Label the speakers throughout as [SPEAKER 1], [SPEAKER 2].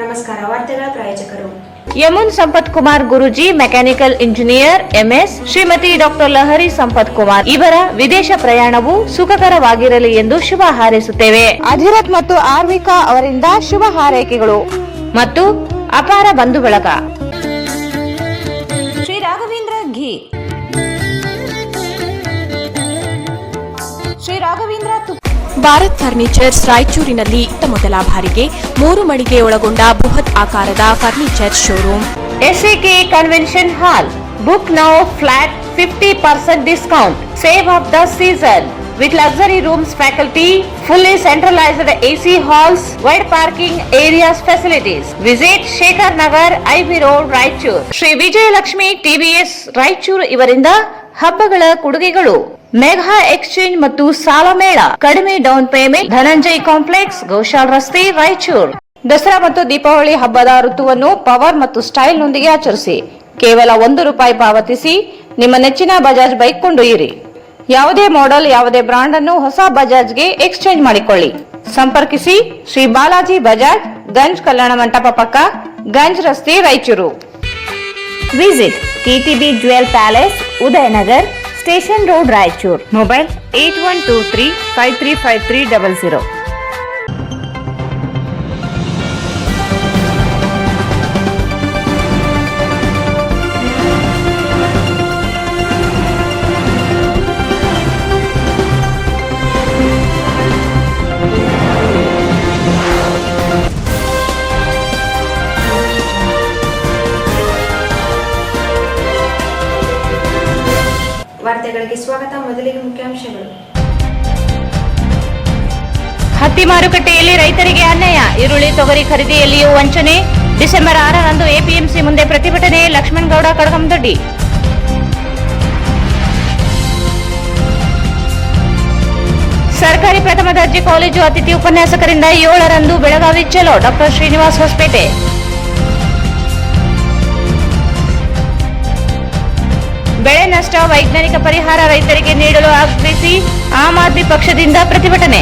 [SPEAKER 1] ನಮಸ್ಕಾರ. ವಾರ್ತೆಗಳ ಪ್ರಾಯೋಜಕರು
[SPEAKER 2] Yamun Sampath Kumar Guruji, mechanical engineer MS, Shrimati doctor Lahari Sampath Kumar ಇವರ ವಿದೇಶ ಪ್ರಯಾಣವು ಸುಖಕರವಾಗಿರಲಿ ಎಂದು ಶುಭ ಹಾರೈಸುತ್ತೇವೆ. ಅಧಿರತ್ ಮತ್ತು ಆರ್ವಿಕಾ ಅವರಿಂದ ಶುಭ ಹಾರೈಕೆಗಳು ಮತ್ತು ಅಪಾರ ಬಂಧು ಬಳಗ. ಶ್ರೀ ರಾಘವೇಂದ್ರ ಘೀ, ಶ್ರೀ ರಾಘವೇಂದ್ರ
[SPEAKER 3] ಭಾರತ್ ಫರ್ನಿಚರ್ಸ್ ರಾಯಚೂರಿನಲ್ಲಿ ಮೊದಲ ಬಾರಿಗೆ 3 ಮಳಿಗೆ ಒಳಗೊಂಡ ಬೃಹತ್ ಆಕಾರದ furniture showroom.
[SPEAKER 2] SAK convention hall. Book now flat 50% discount. Save of the season with luxury rooms, faculty, fully centralized AC halls, wide parking areas, facilities. Visit Shekhar Nagar, IB Road, Raichur. Shri Vijayalakshmi TVS Raichur ಇವರಿಂದ ಹಬ್ಬಗಳ ಕೊಡುಗೆಗಳು. Mega exchange ಮತ್ತು ಸಾಲ ಮೇಳ. ಕಡಿಮೆ down payment. Dhananjay complex, Goshal ರಸ್ತೆ, ರಾಯಚೂರು. ದಸರಾ ಮತ್ತು ದೀಪಾವಳಿ ಹಬ್ಬದ ಋತುವನ್ನು ಪವರ್ ಮತ್ತು ಸ್ಟೈಲ್ ನೊಂದಿಗೆ ಆಚರಿಸಿ. ಕೇವಲ ₹1 ಪಾವತಿಸಿ ನಿಮ್ಮ ನೆಚ್ಚಿನ ಬಜಾಜ್ ಬೈಕ್ ಕೊಂಡೊಯ್ಯಿರಿ. ಯಾವುದೇ ಮಾಡೆಲ್, ಯಾವುದೇ ಬ್ರಾಂಡ್ ಅನ್ನು ಹೊಸ ಬಜಾಜ್ಗೆ ಎಕ್ಸ್ಚೇಂಜ್ ಮಾಡಿಕೊಳ್ಳಿ. ಸಂಪರ್ಕಿಸಿ ಶ್ರೀ ಬಾಲಾಜಿ ಬಜಾಜ್, ಗಂಜ್ ಕಲ್ಯಾಣ ಮಂಟಪ ಪಕ್ಕ, ಗಂಜ್ ರಸ್ತೆ, Raichur. Visit KTB jewel palace, Udayanagar, station road, Raichur. Mobile 8123535300.
[SPEAKER 1] ವಾರ್ತೆಗಳಿಗೆ ಸ್ವಾಗತ. ಮೊದಲಿಗೆ ಮುಖ್ಯಾಂಶಗಳು.
[SPEAKER 2] ಹತ್ತಿ ಮಾರುಕಟ್ಟೆಯಲ್ಲಿ ರೈತರಿಗೆ ಅನ್ಯಾಯ. ಈರುಳ್ಳಿ, ತೊಗರಿ ಖರೀದಿಯಲ್ಲಿಯೂ ವಂಚನೆ. ಡಿಸೆಂಬರ್ 6ರಂದು ಎಪಿಎಂಸಿ ಮುಂದೆ ಪ್ರತಿಭಟನೆ. ಲಕ್ಷ್ಮಣಗೌಡ, ಕಡಗಂದೊಡ್ಡಿ. ಸರ್ಕಾರಿ ಪ್ರಥಮ ದರ್ಜೆ ಕಾಲೇಜು ಅತಿಥಿ ಉಪನ್ಯಾಸಕರಿಂದ 7ರಂದು ಬೆಳಗಾವಿ ಚಲೋ. ಡಾಕ್ಟರ್ ಶ್ರೀನಿವಾಸ್, ಹೊಸಪೇಟೆ. ಬೆಳೆ ನಷ್ಟ ವೈಜ್ಞಾನಿಕ ಪರಿಹಾರ ರೈತರಿಗೆ ನೀಡಲು ಆಗ್ರಹಿಸಿ ಆಮ್ ಆದ್ಮಿ ಪಕ್ಷದಿಂದ ಪ್ರತಿಭಟನೆ.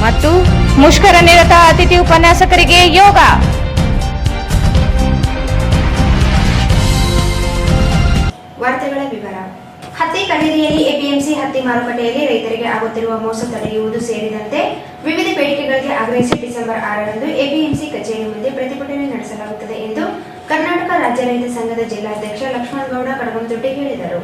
[SPEAKER 2] ಮತ್ತು ಮುಷ್ಕರ ನಿರತ ಅತಿಥಿ ಉಪನ್ಯಾಸಕರಿಗೆ ಯೋಗ.
[SPEAKER 1] ವಾರ್ತೆಗಳ ವಿವರ. ಹತ್ತಿ ಖರೀದಿಯಲ್ಲಿ ಎಪಿಎಂಸಿ ಹತ್ತಿ ಮಾರುಕಟ್ಟೆಯಲ್ಲಿ ರೈತರಿಗೆ ಆಗುತ್ತಿರುವ ಮೋಸ ತಡೆಯುವುದು ಸೇರಿದಂತೆ ವಿವಿಧ ಬೇಡಿಕೆಗಳಿಗೆ ಆಗ್ರಹಿಸಿ ಡಿಸೆಂಬರ್ 6ರಂದು ಎಪಿಎಂಸಿ ಕಚೇರಿ ಮುಂದೆ ಪ್ರತಿಭಟನೆ ನಡೆಸಲಾಗುತ್ತದೆ ಎಂದು ಕರ್ನಾಟಕ ರಾಜ್ಯ ರೈತ ಸಂಘದ ಜಿಲ್ಲಾಧ್ಯಕ್ಷ ಲಕ್ಷ್ಮಣಗೌಡ, ಕಡಗಂದೊಡ್ಡಿ ಹೇಳಿದರು.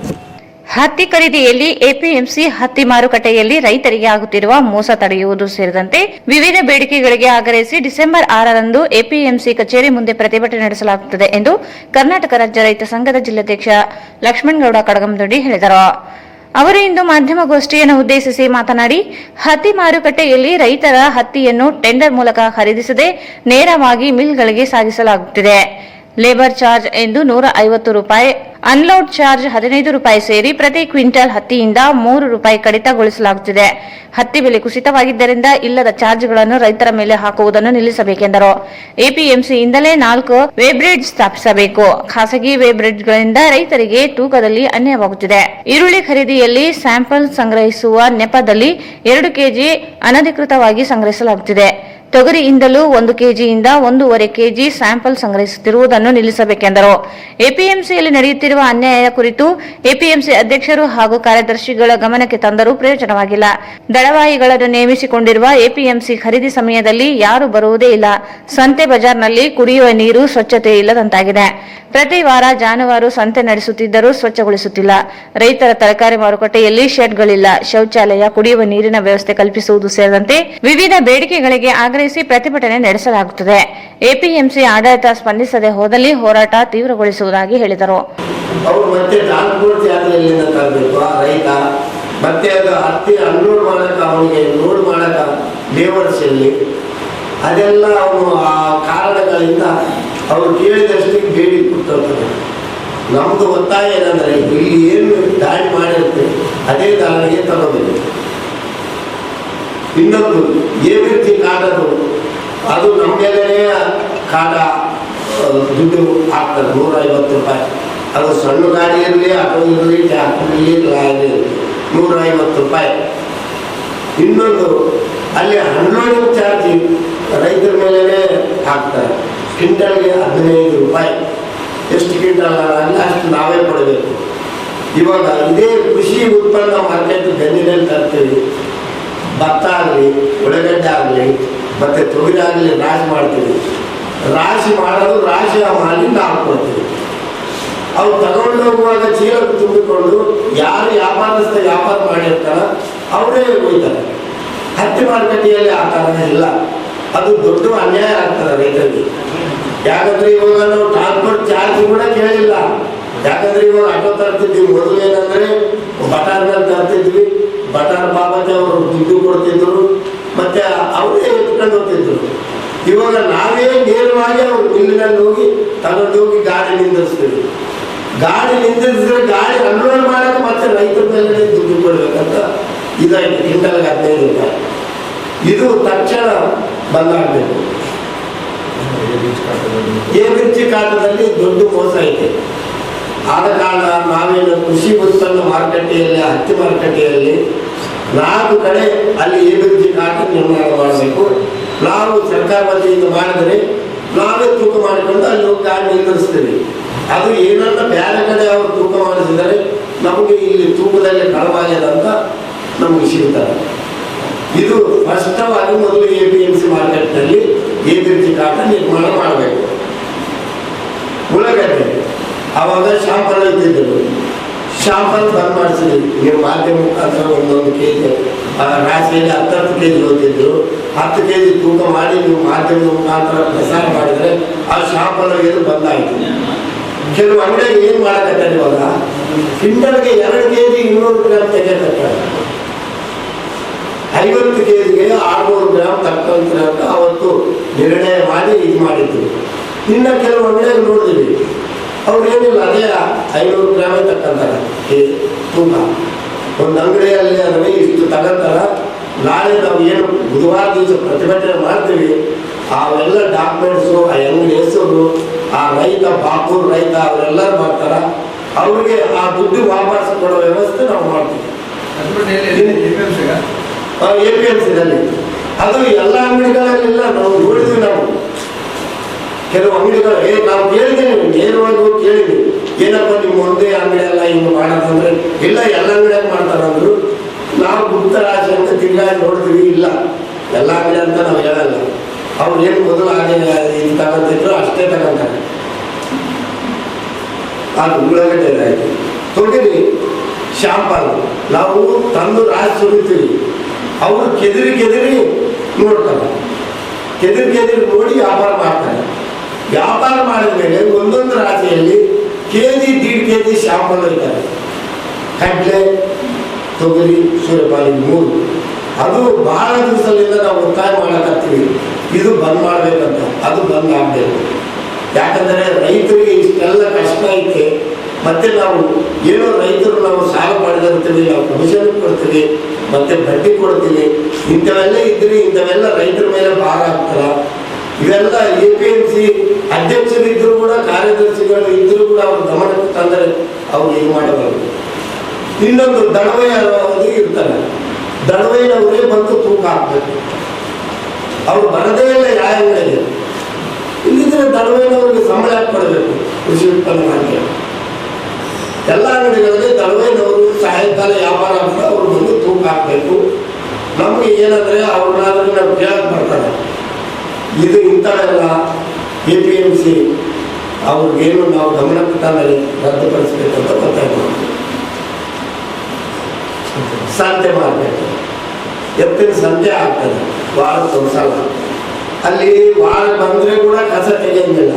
[SPEAKER 2] ಹತ್ತಿ ಖರೀದಿಯಲ್ಲಿ ಎಪಿಎಂಸಿ ಹತ್ತಿ ಮಾರುಕಟ್ಟೆಯಲ್ಲಿ ರೈತರಿಗೆ ಆಗುತ್ತಿರುವ ಮೋಸ ತಡೆಯುವುದು ಸೇರಿದಂತೆ ವಿವಿಧ ಬೇಡಿಕೆಗಳಿಗೆ ಆಗ್ರಹಿಸಿ ಡಿಸೆಂಬರ್ 6ರಂದು ಎಪಿಎಂಸಿ ಕಚೇರಿ ಮುಂದೆ ಪ್ರತಿಭಟನೆ ನಡೆಸಲಾಗುತ್ತದೆ ಎಂದು ಕರ್ನಾಟಕ ರಾಜ್ಯ ರೈತ ಸಂಘದ ಜಿಲ್ಲಾಧ್ಯಕ್ಷ ಲಕ್ಷ್ಮಣಗೌಡ, ಕಡಗಂದೊಡ್ಡಿ ಹೇಳಿದರು. ಅವರು ಇಂದು ಮಾಧ್ಯಮಗೋಷ್ಠಿಯನ್ನು ಉದ್ದೇಶಿಸಿ ಮಾತನಾಡಿ, ಹತ್ತಿ ಮಾರುಕಟ್ಟೆಯಲ್ಲಿ ರೈತರ ಹತ್ತಿಯನ್ನು ಟೆಂಡರ್ ಮೂಲಕ ಖರೀದಿಸದೆ ನೇರವಾಗಿ ಮಿಲ್ಗಳಿಗೆ ಸಾಗಿಸಲಾಗುತ್ತಿದೆ. ಲೇಬರ್ ಚಾರ್ಜ್ ಎಂದು ₹150, ಅನ್ಲೋಡ್ ಚಾರ್ಜ್ ₹15 ಸೇರಿ ಪ್ರತಿ ಕ್ವಿಂಟಲ್ ಹತ್ತಿಯಿಂದ ₹3 ಕಡಿತಗೊಳಿಸಲಾಗುತ್ತಿದೆ. ಹತ್ತಿ ಬೆಲೆ ಕುಸಿತವಾಗಿದ್ದರಿಂದ ಇಲ್ಲದ ಚಾರ್ಜ್ಗಳನ್ನು ರೈತರ ಮೇಲೆ ಹಾಕುವುದನ್ನು ನಿಲ್ಲಿಸಬೇಕೆಂದರು. ಎಪಿಎಂಸಿಯಿಂದಲೇ 4 ವೇಬ್ರಿಡ್ಜ್ ಸ್ಥಾಪಿಸಬೇಕು. ಖಾಸಗಿ ವೇಬ್ರಿಡ್ಜ್ಗಳಿಂದ ರೈತರಿಗೆ ತೂಕದಲ್ಲಿ ಅನ್ಯಾಯವಾಗುತ್ತಿದೆ. ಈರುಳ್ಳಿ ಖರೀದಿಯಲ್ಲಿ ಸ್ಯಾಂಪಲ್ ಸಂಗ್ರಹಿಸುವ ನೆಪದಲ್ಲಿ 2 ಕೆಜಿ ಅನಧಿಕೃತವಾಗಿ ಸಂಗ್ರಹಿಸಲಾಗುತ್ತಿದೆ. ತೊಗರಿಯಿಂದಲೂ 1 ಕೆಜಿಯಿಂದ 1.5 ಕೆಜಿ ಸ್ಯಾಂಪಲ್ ಸಂಗ್ರಹಿಸುತ್ತಿರುವುದನ್ನು ನಿಲ್ಲಿಸಬೇಕೆಂದರು. ಎಪಿಎಂಸಿಯಲ್ಲಿ ನಡೆಯುತ್ತಿರುವ ಅನ್ಯಾಯ ಕುರಿತು ಎಪಿಎಂಸಿ ಅಧ್ಯಕ್ಷರು ಹಾಗೂ ಕಾರ್ಯದರ್ಶಿಗಳ ಗಮನಕ್ಕೆ ತಂದರೂ ಪ್ರಯೋಜನವಾಗಿಲ್ಲ. ದಳವಾಯಿಗಳನ್ನು ನೇಮಿಸಿಕೊಂಡಿರುವ ಎಪಿಎಂಸಿ ಖರೀದಿ ಸಮಯದಲ್ಲಿ ಯಾರು ಬರುವುದೇ ಇಲ್ಲ. ಸಂತೆ ಬಜಾರ್ನಲ್ಲಿ ಕುಡಿಯುವ ನೀರು ಸ್ವಚ್ಛತೆ ಇಲ್ಲದಂತಾಗಿದೆ. ಪ್ರತಿ ವಾರ ಜಾನುವಾರು ಸಂತೆ ನಡೆಸುತ್ತಿದ್ದರೂ ಸ್ವಚ್ಛಗೊಳಿಸುತ್ತಿಲ್ಲ. ರೈತರ ತರಕಾರಿ ಮಾರುಕಟ್ಟೆಯಲ್ಲಿ ಶೆಡ್ಗಳಿಲ್ಲ. ಶೌಚಾಲಯ, ಕುಡಿಯುವ ನೀರಿನ ವ್ಯವಸ್ಥೆ ಕಲ್ಪಿಸುವುದು ಸೇರಿದಂತೆ ವಿವಿಧ ಬೇಡಿಕೆಗಳಿಗೆ ಆಗ್ರಹಿಸಿ ಪ್ರತಿಭಟನೆ ನಡೆಸಲಾಗುತ್ತದೆ. ಎಪಿಎಂಸಿ ಆಡಳಿತ ಸ್ಪಂದಿಸದೆ ಹೋದಲ್ಲಿ ಹೋರಾಟ ತೀವ್ರಗೊಳಿಸುವುದಾಗಿ ಹೇಳಿದರು.
[SPEAKER 4] ಅದೆಲ್ಲ ಅವನು ಆ ಕಾರಣಗಳಿಂದ ಅವರು ಕೇಳಿದಷ್ಟು ಬೇಡಿ ಕೊಡ್ತಾರೆ. ನಮ್ಮದು ಒತ್ತಾಯ ಏನಂದರೆ, ಇಲ್ಲಿ ಏನು ದಾಳಿ ಮಾಡಿರುತ್ತೆ ಅದೇ ದಾಳಿಗೆ ತಗೋಬೇಕು. ಇನ್ನೊಂದು ಏಬಿರ್ತಿ ಕಾಡೋದು, ಅದು ನಮ್ಮ ಮೇಲೇ ಕಾಡ ದುಡ್ಡು ಹಾಕ್ತಾರೆ ₹150. ಅದು ಸಣ್ಣ ಗಾಡಿ ಇರಲಿ, ಆಟೋ ಇರಲಿ, ಟ್ಯಾಕ್ಟರ್ ಇರಲಿ, ಲಾರಿ ಇರಲಿ, 150 ಇನ್ನೊಂದು ಅಲ್ಲಿ ಅನ್ಲೋಡಿಂಗ್ ಚಾರ್ಜ್ ರೈತರ ಮೇಲೆ ಹಾಕ್ತಾರೆ, ಕ್ವಿಂಟಲ್ಗೆ 15 ರೂಪಾಯಿ. ಎಷ್ಟು ಕ್ವಿಂಟಲ್ ಆಗಲಿ ಅಷ್ಟು ನಾವೇ ಕೊಡಬೇಕು. ಇವಾಗ ಇದೇ ಕೃಷಿ ಉತ್ಪನ್ನ ಮಾರ್ಕೆಟ್ ಬೆನ್ನಿನಲ್ಲಿ ತರ್ತೀವಿ. ಭತ್ತ ಆಗಲಿ, ಉಳ್ಳಾಗಡ್ಡೆ ಆಗಲಿ, ಮತ್ತು ತೊಗರಿ ಆಗಲಿ ರಾಶಿ ಮಾಡ್ತೀವಿ. ರಾಶಿ ಮಾಡೋದು ರಾಶಿ ಮಾಲಿಂದ ಹಾಕ್ಕೊಡ್ತೀವಿ. ಅವು ತಗೊಂಡು ಹೋಗುವಾಗ ಚೀಲಕ್ಕೆ ತುಂಬಿಕೊಂಡು ಯಾರು ವ್ಯಾಪಾರಸ್ಥ ವ್ಯಾಪಾರ ಮಾಡಿರ್ತಾರ ಅವರೇ ಹೋಗ್ತಾರೆ. ಹತ್ತಿ ಮಾರುಕಟ್ಟೆಯಲ್ಲಿ ಆ ಥರ ಇಲ್ಲ. ಅದು ದೊಡ್ಡ ಅನ್ಯಾಯ ಆಗ್ತದೆ ರೈತರಿಗೆ. ಯಾಕಂದ್ರೆ ಇವಾಗ ನಾವು ಟ್ರಾನ್ಸ್ಪೋರ್ಟ್ ಚಾರ್ಜ್ ಕೂಡ ಕೇಳಿಲ್ಲ. ಯಾಕಂದ್ರೆ ಇವಾಗ ಆಟೋ ತರ್ತಿದ್ವಿ. ಮೊದಲು ಏನಂದ್ರೆ ಬಟಾರ್ ಮೇಲೆ ತರ್ತಿದ್ವಿ. ಬಟಾರ್ ಬಾಬಾಜಿ ಅವರು ದುಡ್ಡು ಕೊಡ್ತಿದ್ರು, ಮತ್ತೆ ಅವರೇ ಎತ್ಕೊಂಡು ಹೋಗ್ತಿದ್ರು. ಇವಾಗ ನಾವೇ ನೇರವಾಗಿ ಅವ್ರ ಮಿಲ್ಲಿನಲ್ಲಿ ಹೋಗಿ ತಗೊಂಡು ಹೋಗಿ ಗಾಡಿ ನಿಂದಿರ್ಸ್ತೀವಿ. ಗಾಡಿ ನಿಂದಿರಿಸಿದ್ರೆ ಗಾಡಿ ಅನ್ಲೋಡ್ ಮಾಡಕ್ಕೆ ಮತ್ತೆ ರೈತರ ಮೇಲೆ ದುಡ್ಡು ಕೊಡ್ಬೇಕಂತ ಇದಾಯ್ತು. ಕ್ವಿಂಟಲ್ಗೆ 15 ರೂಪಾಯಿ. ಇದು ತಕ್ಷಣ ಬಂದಾಗಬೇಕು. ಎಬಿಸಿ ಖಾತಾದಲ್ಲಿ ದೊಡ್ಡ ಮೋಸ ಐತೆ. ಆದ ಕಾರಣ ನಾವೇನು ಕೃಷಿ ಉತ್ಪನ್ನ ಮಾರುಕಟ್ಟೆಯಲ್ಲಿ, ಹತ್ತಿ ಮಾರುಕಟ್ಟೆಯಲ್ಲಿ 4 ಕಡೆ ಅಲ್ಲಿ ಎಬಿಸಿ ಖಾತೆ ನಿರ್ಮಾಣ ಮಾಡಬೇಕು. ನಾವು ಸರ್ಕಾರ ವತಿಯಿಂದ ಮಾಡಿದರೆ ನಾವೇ ತೂಕ ಮಾಡಿಕೊಂಡು ಅಲ್ಲಿ ಹೋಗಿ ಗಾಡಿ ನಿಂದಿರಿಸ್ತೀವಿ. ಅದು ಏನನ್ನ ಬೇರೆ ಕಡೆ ಅವರು ತೂಕ ಮಾಡಿಸಿದರೆ ನಮಗೆ ಇಲ್ಲಿ ತೂಕದಲ್ಲಿ ಕಳವಾಗಿದೆ ಅಂತ ನಮಗೆ ಸಿಗುತ್ತಾರೆ. ಇದು ಸ್ಪಷ್ಟವಾಗಿ ಮೊದಲು APMC ಮಾರ್ಕೆಟ್ನಲ್ಲಿ ಎಬಿಸಿ ಖಾತೆ ನಿರ್ಮಾಣ ಮಾಡಬೇಕು. ಉಳ್ಳಾಗಡ್ಡೆ ಆವಾಗ ಶಾಂಪಲ್ ಇದ್ದಿದ್ದರು. ಶಾಂಪಲ್ ಬಂದ್ ಮಾಡಿಸಿದ್ವಿ. ನೀವು ಮಾಧ್ಯಮ ಮುಖಾಂತರ 1 kg ರಾಶಿಯಲ್ಲಿ 10 kg ಹೋಗ್ತಿದ್ರು. 10 kg ತೂಕ ಮಾಡಿ ನೀವು ಮಾಧ್ಯಮದ ಮುಖಾಂತರ ಪ್ರಸಾರ ಮಾಡಿದರೆ ಆ ಶಾಂಪಲ್ ಏನು ಬಂದಾಯಿತು. ಕೆಲವು ಅಂಗಡಿಗೆ ಏನು ಮಾಡಕತ್ತಾರೆ ಇವಾಗ ಕ್ವಿಂಟಲ್ಗೆ 2 kg 200 ಗ್ರಾಮ್ ತೆಗೆಯಕತ್ತಾರೆ. 50 kgಗೆ 600 ಗ್ರಾಮ್ ತಕ್ಕಂತ ಅವತ್ತು ನಿರ್ಣಯ ಮಾಡಿ ಇದು ಮಾಡಿದ್ರು. ಇನ್ನು ಕೆಲವು ಅಂಗಡಿಯಾಗ ನೋಡಿದ್ವಿ ಅವ್ರು ಏನಿಲ್ಲ, ಅದೇ 500 ಗ್ರಾಮೇ ತಕ್ಕಂತಾರೆ ತೂಕ. ಒಂದು ಅಂಗಡಿಯಲ್ಲಿ ಅದನ್ನು ಇಷ್ಟು ತಗೊಂತಾರ. ನಾಳೆ ನಾವು ಏನು ಬುಧವಾರ ದಿವಸ ಪ್ರತಿಭಟನೆ ಮಾಡ್ತೀವಿ, ಅವೆಲ್ಲ ಡಾಕ್ಯುಮೆಂಟ್ಸು, ಆ ಅಂಗಡಿ ಹೆಸರು, ಆ ರೈತ ಬಾಪೂರ್ ರೈತ ಅವರೆಲ್ಲರೂ ಮಾಡ್ತಾರ. ಅವ್ರಿಗೆ ಆ ದುಡ್ಡು ವಾಪಸ್ ಕೊಡೋ ವ್ಯವಸ್ಥೆ ನಾವು ಮಾಡ್ತೀವಿ. APMCದಲ್ಲಿ ಅದು ಎಲ್ಲ ಅಂಗಡಿಗಳಲ್ಲೆಲ್ಲ ನಾವು ನೋಡಿದ್ವಿ. ನಾವು ಕೆಲವು ಅಂಗಡಿಗಳು ನಾವು ಕೇಳಿದ್ದೀವಿ, ನೇರವಾಗಿ ಹೋಗಿ ಕೇಳಿದ್ವಿ, ಏನಪ್ಪ ನಿಮ್ಮ ಒಂದೇ ಅಂಗಡಿ ಎಲ್ಲ ಹಿಂಗೆ ಮಾಡೋದಂದ್ರೆ ಇಲ್ಲ ಎಲ್ಲ ಅಂಗಡಿಯಾಗ ಮಾಡ್ತಾರಂದ್ರು. ನಾವು ಗುಪ್ತ ರಾಶಿ ಅಂತ ತಿರುಗಾಡಿ ನೋಡ್ತೀವಿ. ಇಲ್ಲ ಎಲ್ಲ ಅಂಗಡಿ ಅಂತ ನಾವು ಹೇಳಲ್ಲ. ಅವ್ರು ಏನು ಮೊದಲು ಹಾಗೆ ಇದು ತಗೊಂತಿದ್ರು ಅಷ್ಟೇ ತಗೊಂತಾರೆ. ಅದು ಉಳ್ಳಾಗಡ್ಡೆ ಆಯ್ತು. ತೊಗರಿ ಶಾಂಪಲ್ ನಾವು ತಂದು ರಾಶಿ ಸುರಿತೀವಿ. ಅವರು ಕೆದರಿ ನೋಡ್ತಾರೆ. ಕೆದರಿ ನೋಡಿ ವ್ಯಾಪಾರ ಮಾಡ್ತಾರೆ. ವ್ಯಾಪಾರ ಮಾಡಿದ ಮೇಲೆ ಒಂದೊಂದು ರಾಶಿಯಲ್ಲಿ KG 1.5 kg ಶಾಂಪಲ್ ಇರ್ತಾರೆ. ಕಡಲೆ, ತೊಗರಿ, ಸೂರ್ಯಪಾಲಿ 3. ಅದು ಬಹಳ ದಿವಸದಿಂದ ನಾವು ಒತ್ತಾಯ ಮಾಡಕತ್ತೀವಿ ಇದು ಬಂದ್ ಮಾಡಬೇಕಂತ. ಅದು ಬಂದ್ ಆಗಬೇಕು. ಯಾಕಂದರೆ ರೈತರಿಗೆ ಇಷ್ಟೆಲ್ಲ ಕಷ್ಟ ಐತೆ. ಮತ್ತೆ ನಾವು ಏನೋ ರೈತರು ನಾವು ಸಾಲ ಮಾಡಿದಿರ್ತೀವಿ, ನಾವು ಕಮಿಷನ್ ಕೊಡ್ತೀವಿ, ಮತ್ತೆ ಬಡ್ಡಿ ಕೊಡ್ತೀವಿ. ಇಂಥವೆಲ್ಲ ಇದ್ರಿ ಇಂಥವೆಲ್ಲ ರೈತರ ಮೇಲೆ ಭಾರ ಆಗ್ತಲ್ಲ. ಇವೆಲ್ಲ APMC ಅಧ್ಯಕ್ಷರಿದ್ದರೂ ಕೂಡ, ಕಾರ್ಯದರ್ಶಿಗಳು ಇದ್ದರೂ ಕೂಡ ಅವ್ರ ಗಮನಕ್ಕೆ ತಂದರೆ ಅವ್ರು ಇದು ಮಾಡಬಾರದು. ಇನ್ನೊಂದು ದಳವೈ ಇರ್ತಾರೆ. ದಳವೈನವರೇ ಬಂದು ತೂಕ ಹಾಕ್ಬೇಕು. ಅವ್ರು ಬರದೇ ಇಲ್ಲ ಯಾವ ಅಂಗಡಿಗೆ. ಇಲ್ಲಿದ್ರೆ ದಳವೈನವ್ರಿಗೆ ಸಂಬಳ ಕೊಡಬೇಕು. ಕೃಷಿ ಉತ್ಪನ್ನ ಮಾರ್ಕೆಟ್ ಎಲ್ಲ ಅಂಗಡಿಗಳಲ್ಲಿ ದಳವೈನವರು ಸಾಯಂಕಾಲ ವ್ಯಾಪಾರ ಅಂತ ಅವ್ರು ಬಂದು ತೂಕ ಹಾಕಬೇಕು. ನಮಗೆ ಏನಂದರೆ ಅವ್ರನ್ನಾದ್ರೂ ನಾವು ಕೇಳಕ್ಕೆ ಬರ್ತಾರೆ. ಇದು ಇಂಥವೆಲ್ಲ APMC ಅವ್ರಿಗೇನು ನಾವು ಗಮನಕ್ಕೆ ತಂದರೆ ರದ್ದುಪಡಿಸಬೇಕಂತ ಒತ್ತಾಯ ಮಾಡ್ತೀವಿ. ಸಂತೆ ಮಾರ್ಕೆಟ್ ಎತ್ತಿನ ಸಂತೆ ಆಗ್ತದೆ ವಾರಕ್ಕೊಂದು ಸಲ. ಅಲ್ಲಿ ವಾರ ಬಂದರೆ ಕೂಡ ಕಸ ತೆಗೆಯೋದಿಲ್ಲ.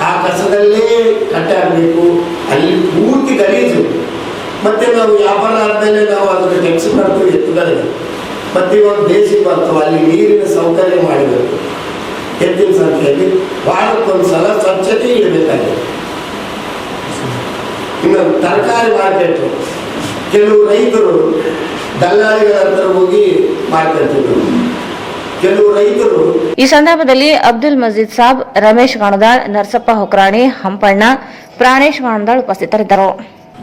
[SPEAKER 4] ಆ ಕಸದಲ್ಲೇ ಕಟ್ಟೆ ಆಗಬೇಕು. ಅಲ್ಲಿ ಪೂರ್ತಿ ಗಲೀಜು. ಮತ್ತು ನಾವು ವ್ಯಾಪಾರ ಆದಮೇಲೆ ನಾವು ಅದನ್ನು ಟೆಕ್ಸ್ ಮಾಡ್ತೀವಿ ಎತ್ತುಗಳಿಗೆ. ಮತ್ತು ಇವಾಗ ಬೇಸಿಗೆ ಬರ್ತವೆ, ಅಲ್ಲಿ ನೀರಿನ ಸೌಕರ್ಯ ಮಾಡಬೇಕು. ಎತ್ತಿನ ಸಂಖ್ಯೆಯಲ್ಲಿ ವಾರಕ್ಕೊಂದು ಸಲ ಸ್ವಚ್ಛತೆ ಇಡಬೇಕಾಗಿದೆ. ಇನ್ನು ತರಕಾರಿ ಮಾರ್ಕೆಟು ಕೆಲವು ರೈತರು ದಲ್ಲಾಳಿಗಳ ಹತ್ರ ಹೋಗಿ ಮಾರ್ಕೆಟಿದ್ರು. ಕೆಲವು ರೈತರು
[SPEAKER 2] ಈ ಸಂದರ್ಭದಲ್ಲಿ ಅಬ್ದುಲ್ ಮಜೀದ್ ಸಾಬ್, ರಮೇಶ್ ಗಣದಾಳ್, ನರಸಪ್ಪ ಹೊಕ್ರಾಣಿ, ಹಂಪಣ್ಣ, ಪ್ರಾಣೇಶ್ ಗಣದಾಳ್ ಉಪಸ್ಥಿತರಿದ್ದರು.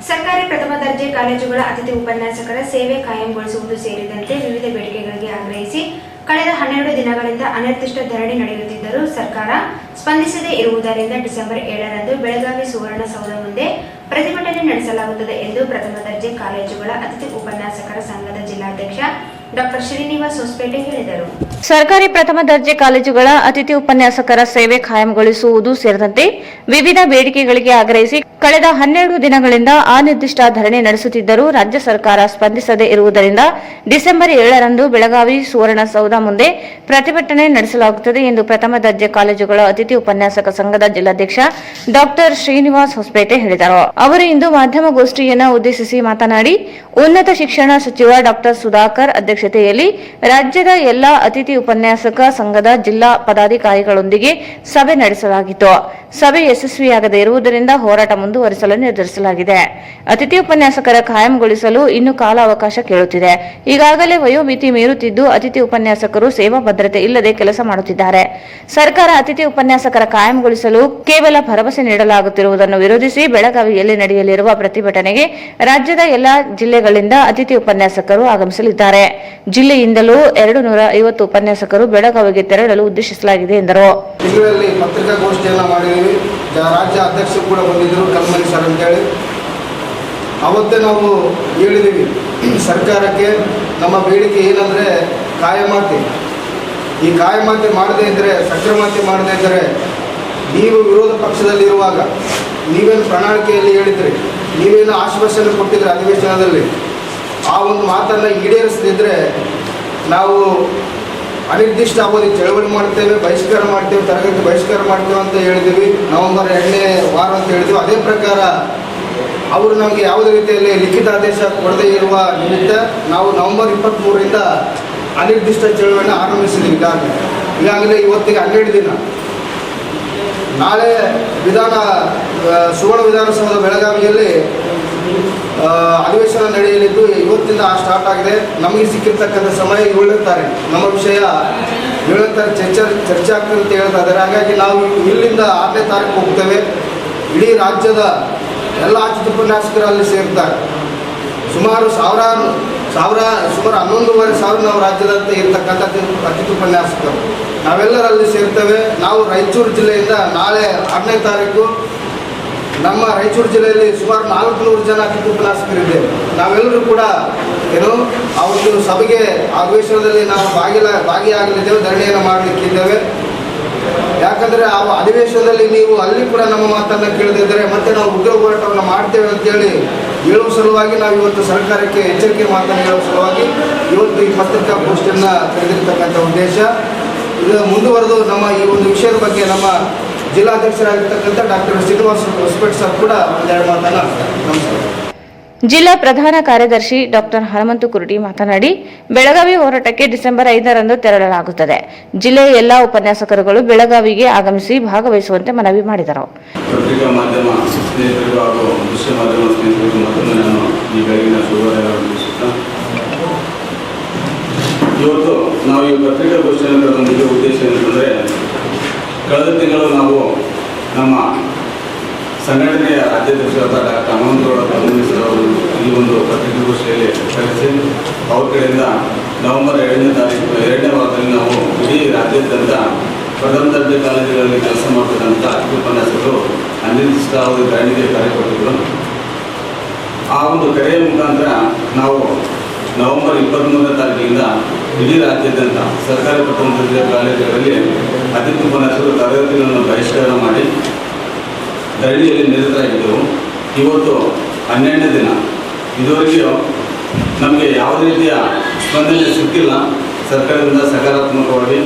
[SPEAKER 1] ಸರ್ಕಾರಿ ಪ್ರಥಮ ದರ್ಜೆ ಕಾಲೇಜುಗಳ ಅತಿಥಿ ಉಪನ್ಯಾಸಕರ ಸೇವೆ ಕಾಯಂಗೊಳಿಸುವುದು ಸೇರಿದಂತೆ ವಿವಿಧ ಬೇಡಿಕೆಗಳಿಗೆ ಆಗ್ರಹಿಸಿ ಕಳೆದ 12 ದಿನಗಳಿಂದ ಅನಿರ್ದಿಷ್ಟ ಧರಣಿ ನಡೆಯುತ್ತಿದ್ದರೂ ಸರ್ಕಾರ ಸ್ಪಂದಿಸದೇ ಇರುವುದರಿಂದ ಡಿಸೆಂಬರ್ 7ರಂದು ಬೆಳಗಾವಿ ಸುವರ್ಣಸೌಧ ಮುಂದೆ ಪ್ರತಿಭಟನೆ ನಡೆಸಲಾಗುತ್ತದೆ ಎಂದು ಪ್ರಥಮ ದರ್ಜೆ ಕಾಲೇಜುಗಳ ಅತಿಥಿ ಉಪನ್ಯಾಸಕರ ಸಂಘದ ಜಿಲ್ಲಾಧ್ಯಕ್ಷ ಡಾಕ್ಟರ್ ಶ್ರೀನಿವಾಸ್ ಹೊಸಪೇಟೆ ಹೇಳಿದರು.
[SPEAKER 2] ಸರ್ಕಾರಿ ಪ್ರಥಮ ದರ್ಜೆ ಕಾಲೇಜುಗಳ ಅತಿಥಿ ಉಪನ್ಯಾಸಕರ ಸೇವೆ ಕಾಯಂಗೊಳಿಸುವುದು ಸೇರಿದಂತೆ ವಿವಿಧ ಬೇಡಿಕೆಗಳಿಗೆ ಆಗ್ರಹಿಸಿ ಕಳೆದ 12 ದಿನಗಳಿಂದ ಅನಿರ್ದಿಷ್ಟ ಧರಣಿ ನಡೆಸುತ್ತಿದ್ದರೂ ರಾಜ್ಯ ಸರ್ಕಾರ ಸ್ಪಂದಿಸದೇ ಇರುವುದರಿಂದ ಡಿಸೆಂಬರ್ 7ರಂದು ಬೆಳಗಾವಿ ಸುವರ್ಣಸೌಧ ಮುಂದೆ ಪ್ರತಿಭಟನೆ ನಡೆಸಲಾಗುತ್ತದೆ ಎಂದು ಪ್ರಥಮ ದರ್ಜೆ ಕಾಲೇಜುಗಳ ಅತಿಥಿ ಉಪನ್ಯಾಸಕ ಸಂಘದ ಜಿಲ್ಲಾಧ್ಯಕ್ಷ ಡಾಕ್ಟರ್ ಶ್ರೀನಿವಾಸ್ ಹೊಸಪೇಟೆ ಹೇಳಿದರು. ಅವರು ಇಂದು ಮಾಧ್ಯಮಗೋಷ್ಠಿಯನ್ನು ಉದ್ದೇಶಿಸಿ ಮಾತನಾಡಿ, ಉನ್ನತ ಶಿಕ್ಷಣ ಸಚಿವ ಡಾಕ್ಟರ್ ಸುಧಾಕರ್ ಅಧ್ಯಕ್ಷತೆಯಲ್ಲಿ ರಾಜ್ಯದ ಎಲ್ಲಾ ಅತಿಥಿ ಉಪನ್ಯಾಸಕ ಸಂಘದ ಜಿಲ್ಲಾ ಪದಾಧಿಕಾರಿಗಳೊಂದಿಗೆ ಸಭೆ ನಡೆಸಲಾಗಿತ್ತು. ಸಭೆ ಯಶಸ್ವಿಯಾಗದೇ ಇರುವುದರಿಂದ ಹೋರಾಟ ಮುಂದುವರಿಸಲು ನಿರ್ಧರಿಸಲಾಗಿದೆ. ಅತಿಥಿ ಉಪನ್ಯಾಸಕರ ಕಾಯಂಗೊಳಿಸಲು ಇನ್ನು ಕಾಲಾವಕಾಶ ಕೇಳುತ್ತಿದೆ. ಈಗಾಗಲೇ ವಯೋಮಿತಿ ಮೀರುತ್ತಿದ್ದು ಅತಿಥಿ ಉಪನ್ಯಾಸಕರು ಸೇವಾ ಭದ್ರತೆ ಇಲ್ಲದೆ ಕೆಲಸ ಮಾಡುತ್ತಿದ್ದಾರೆ. ಸರ್ಕಾರ ಅತಿಥಿ ಉಪನ್ಯಾಸಕರ ಕಾಯಂಗೊಳಿಸಲು ಕೇವಲ ಭರವಸೆ ನೀಡಲಾಗುತ್ತಿರುವುದನ್ನು ವಿರೋಧಿಸಿ ಬೆಳಗಾವಿಯಲ್ಲಿ ನಡೆಯಲಿರುವ ಪ್ರತಿಭಟನೆಗೆ ರಾಜ್ಯದ ಎಲ್ಲಾ ಜಿಲ್ಲೆಗಳಿಂದ ಅತಿಥಿ ಉಪನ್ಯಾಸಕರು ಆಗಮಿಸಲಿದ್ದಾರೆ. ಜಿಲ್ಲೆಯಿಂದಲೂ 250 ಉಪನ್ಯಾಸಕರು ಬೆಳಗಾವಿಗೆ ತೆರಳಲು ಉದ್ದೇಶಿಸಲಾಗಿದೆ ಎಂದರು.
[SPEAKER 5] ತಿಂಗಳಲ್ಲಿ ಪತ್ರಿಕಾಗೋಷ್ಠಿಯನ್ನು ಮಾಡಿದ್ದೀವಿ. ರಾಜ್ಯ ಅಧ್ಯಕ್ಷರು ಕೂಡ ಬಂದಿದ್ದರು, ಕಲ್ಮನಿ ಸರ್ ಅಂತೇಳಿ. ಅವತ್ತೇ ನಾವು ಹೇಳಿದ್ದೀವಿ ಸರ್ಕಾರಕ್ಕೆ, ನಮ್ಮ ಬೇಡಿಕೆ ಏನಂದರೆ ಕಾಯಮಾತಿ. ಈ ಕಾಯಮಾತಿ ಮಾಡದೇ ಇದ್ದರೆ, ಸಕ್ರಮಾತಿ ಮಾಡದೇ ಇದ್ದರೆ, ನೀವು ವಿರೋಧ ಪಕ್ಷದಲ್ಲಿರುವಾಗ ನೀವೇನು ಪ್ರಣಾಳಿಕೆಯಲ್ಲಿ ಹೇಳಿದ್ರಿ, ನೀವೇನು ಆಶ್ವಾಸನೆ ಕೊಟ್ಟಿದ್ರಿ ಅಧಿವೇಶನದಲ್ಲಿ, ಆ ಒಂದು ಮಾತನ್ನು ಈಡೇರಿಸದಿದ್ದರೆ ನಾವು ಅನಿರ್ದಿಷ್ಟ ಅವಧಿ ಚಳವಳಿ ಮಾಡ್ತೇವೆ, ಬಹಿಷ್ಕಾರ ಮಾಡ್ತೇವೆ, ತರಗತಿ ಬಹಿಷ್ಕಾರ ಮಾಡ್ತೇವೆ ಅಂತ ಹೇಳಿದ್ದೀವಿ. ನವೆಂಬರ್ 2ನೇ ವಾರ ಅಂತ ಹೇಳಿದ್ವಿ. ಅದೇ ಪ್ರಕಾರ ಅವರು ನಮಗೆ ಯಾವುದೇ ರೀತಿಯಲ್ಲಿ ಲಿಖಿತ ಆದೇಶ ಕೊಡದೇ ಇರುವ ನಿಮಿತ್ತ ನಾವು ನವೆಂಬರ್ 23ರಿಂದ ಅನಿರ್ದಿಷ್ಟ ಚಳವಳಿಯನ್ನು ಆರಂಭಿಸಿದ್ದೀವಿ. ಈಗಾಗಲೇ ಇವತ್ತಿಗೆ 12 ದಿನ. ನಾಳೆ ಸುವರ್ಣ ವಿಧಾನಸೌಧ ಬೆಳಗಾವಿಯಲ್ಲಿ ಅಧಿವೇಶನ ನಡೆಯಲಿದ್ದು ಇವತ್ತಿಂದ ಸ್ಟಾರ್ಟ್ ಆಗಿದೆ. ನಮಗೆ ಸಿಕ್ಕಿರ್ತಕ್ಕಂಥ ಸಮಯ 7ನೇ ತಾರೀಕು. ನಮ್ಮ ವಿಷಯ 7ನೇ ತಾರೀಕು ಚರ್ಚೆ ಆಗ್ತದೆ ಅಂತ ಹೇಳ್ತಾ ಇದ್ದಾರೆ. ಹಾಗಾಗಿ ನಾವು ಇಲ್ಲಿಂದ 6ನೇ ತಾರೀಕು ಹೋಗ್ತೇವೆ. ಇಡೀ ರಾಜ್ಯದ ಎಲ್ಲ ಅತಿಥಿ ಉಪನ್ಯಾಸಕರು ಅಲ್ಲಿ ಸೇರ್ತಾರೆ. ಸುಮಾರು 11,500 ನಾವು ರಾಜ್ಯದಂತ ಇರ್ತಕ್ಕಂಥ ಅತಿಥಿ ಉಪನ್ಯಾಸಕರು ನಾವೆಲ್ಲರಲ್ಲಿ ಸೇರ್ತೇವೆ. ನಾವು ರಾಯಚೂರು ಜಿಲ್ಲೆಯಿಂದ ನಾಳೆ 6ನೇ ತಾರೀಕು ನಮ್ಮ ರಾಯಚೂರು ಜಿಲ್ಲೆಯಲ್ಲಿ ಸುಮಾರು 400 ಜನ ಅತಿಥಿ ಉಪನ್ಯಾಸಕರಿದ್ದೇವೆ. ನಾವೆಲ್ಲರೂ ಕೂಡ ಆ ಒಂದು ಸಭೆಗೆ ಅಧಿವೇಶನದಲ್ಲಿ ನಾವು ಭಾಗಿಯಾಗಲಿದ್ದೇವೆ, ಧರಣಿಯನ್ನು ಮಾಡಲಿಕ್ಕಿದ್ದೇವೆ. ಯಾಕಂದರೆ ಆ ಅಧಿವೇಶನದಲ್ಲಿ ನೀವು ಅಲ್ಲಿ ಕೂಡ ನಮ್ಮ ಮಾತನ್ನು ಕೇಳದಿದ್ದರೆ ಮತ್ತೆ ನಾವು ಉಗ್ರ ಹೋರಾಟವನ್ನು ಮಾಡ್ತೇವೆ ಅಂತೇಳಿ ಹೇಳುವ ಸಲುವಾಗಿ ನಾವು ಇವತ್ತು ಸರ್ಕಾರಕ್ಕೆ ಎಚ್ಚರಿಕೆ ಮಾತನ್ನು ಹೇಳುವ ಸಲುವಾಗಿ ಇವತ್ತು ಈ ಪತ್ರಿಕಾಗೋಷ್ಠಿಯನ್ನು ಕರೆದಿರ್ತಕ್ಕಂಥ ಉದ್ದೇಶ. ಇದು ಮುಂದುವರೆದು ನಮ್ಮ ಈ ಒಂದು ವಿಷಯದ ಬಗ್ಗೆ ನಮ್ಮ ಜಿಲ್ಲಾಧ್ಯಕ್ಷರಾಗಿರ್ತಕ್ಕಂಥ ಡಾಕ್ಟರ್ ಶ್ರೀನಿವಾಸ್ ಹೊಸಪೇಟೆ ಸರ್ ಕೂಡ ಒಂದೆರಡು ಮಾತನ್ನು ಆಡ್ತಾರೆ. ನಮಸ್ಕಾರ.
[SPEAKER 2] ಜಿಲ್ಲಾ ಪ್ರಧಾನ ಕಾರ್ಯದರ್ಶಿ ಡಾಕ್ಟರ್ ಹನುಮಂತು ಕುರುಡಿ ಮಾತನಾಡಿ, ಬೆಳಗಾವಿ ಹೋರಾಟಕ್ಕೆ ಡಿಸೆಂಬರ್ 5ರಂದು ತೆರಳಲಾಗುತ್ತದೆ. ಜಿಲ್ಲೆಯ ಎಲ್ಲಾ ಉಪನ್ಯಾಸಕರುಗಳು ಬೆಳಗಾವಿಗೆ ಆಗಮಿಸಿ ಭಾಗವಹಿಸುವಂತೆ ಮನವಿ ಮಾಡಿದರು.
[SPEAKER 6] ಪತ್ರಿಕಾ ಮಾಧ್ಯಮ ಸ್ನೇಹಿತರಿಗೂ ಹಾಗೂ ದೃಶ್ಯ ಮಾಧ್ಯಮ ಸ್ನೇಹಿತರಿಗೂ ಮತ್ತೊಮ್ಮೆ ನಾನು ಈ ಬೆಳಗಿನ ಶುಭಾಶಯಗಳನ್ನು ಇವತ್ತು ನಾವು ಈ ಪತ್ರಿಕಾಗೋಷ್ಠಿಯನ್ನು ಕರೆದ ಮುಖ್ಯ ಉದ್ದೇಶ ಏನಂತಂದರೆ, ಕಳೆದ ತಿಂಗಳು ನಾವು ನಮ್ಮ ಸಂಘಟನೆಯ ರಾಜ್ಯಾಧ್ಯಕ್ಷರಾದ ಡಾಕ್ಟರ್ ಹನುಮಂತಗೌಡ ಕಲ್ಮನಿ ಸರ್ ಅವರು ಈ ಒಂದು ಪತ್ರಿಕಾಗೋಷ್ಠಿಯಲ್ಲಿ ಕರೆಸಿ ಅವ್ರ ಕಡೆಯಿಂದ ನವೆಂಬರ್ 2ನೇ ವಾರದಲ್ಲಿ ನಾವು ಇಡೀ ರಾಜ್ಯಾದ್ಯಂತ ಪ್ರಥಮ ದರ್ಜೆ ಕಾಲೇಜುಗಳಲ್ಲಿ ಕೆಲಸ ಮಾಡತಕ್ಕಂಥ ಅತಿಥಿ ಉಪನ್ಯಾಸಕರು ಅನಿರ್ದಿಷ್ಟ ಅವಧಿ ಧರಣಿಗೆ ಕರೆ ಕೊಟ್ಟಿದ್ದರು. ಆ ಒಂದು ಕರೆಯ ಮುಖಾಂತರ ನಾವು ನವೆಂಬರ್ 23ನೇ ತಾರೀಕಿನಿಂದ ಇಡೀ ರಾಜ್ಯಾದ್ಯಂತ ಸರ್ಕಾರಿ ಪ್ರಥಮ ದರ್ಜೆ ಕಾಲೇಜುಗಳಲ್ಲಿ ಅತಿಥಿ ಉಪನ್ಯಾಸಕರು ತರಗತಿಗಳನ್ನು ಬಹಿಷ್ಕಾರ ಮಾಡಿ ಧರಣಿಯಲ್ಲಿ ನಿರತರಾಗಿದ್ದೆವು. ಇವತ್ತು 12ನೇ ದಿನ. ಇದುವರೆಗೂ ನಮಗೆ ಯಾವುದೇ ರೀತಿಯ ಸ್ಪಂದನೆ ಸಿಕ್ಕಿಲ್ಲ ಸರ್ಕಾರದಿಂದ ಸಕಾರಾತ್ಮಕವಾಗಿ.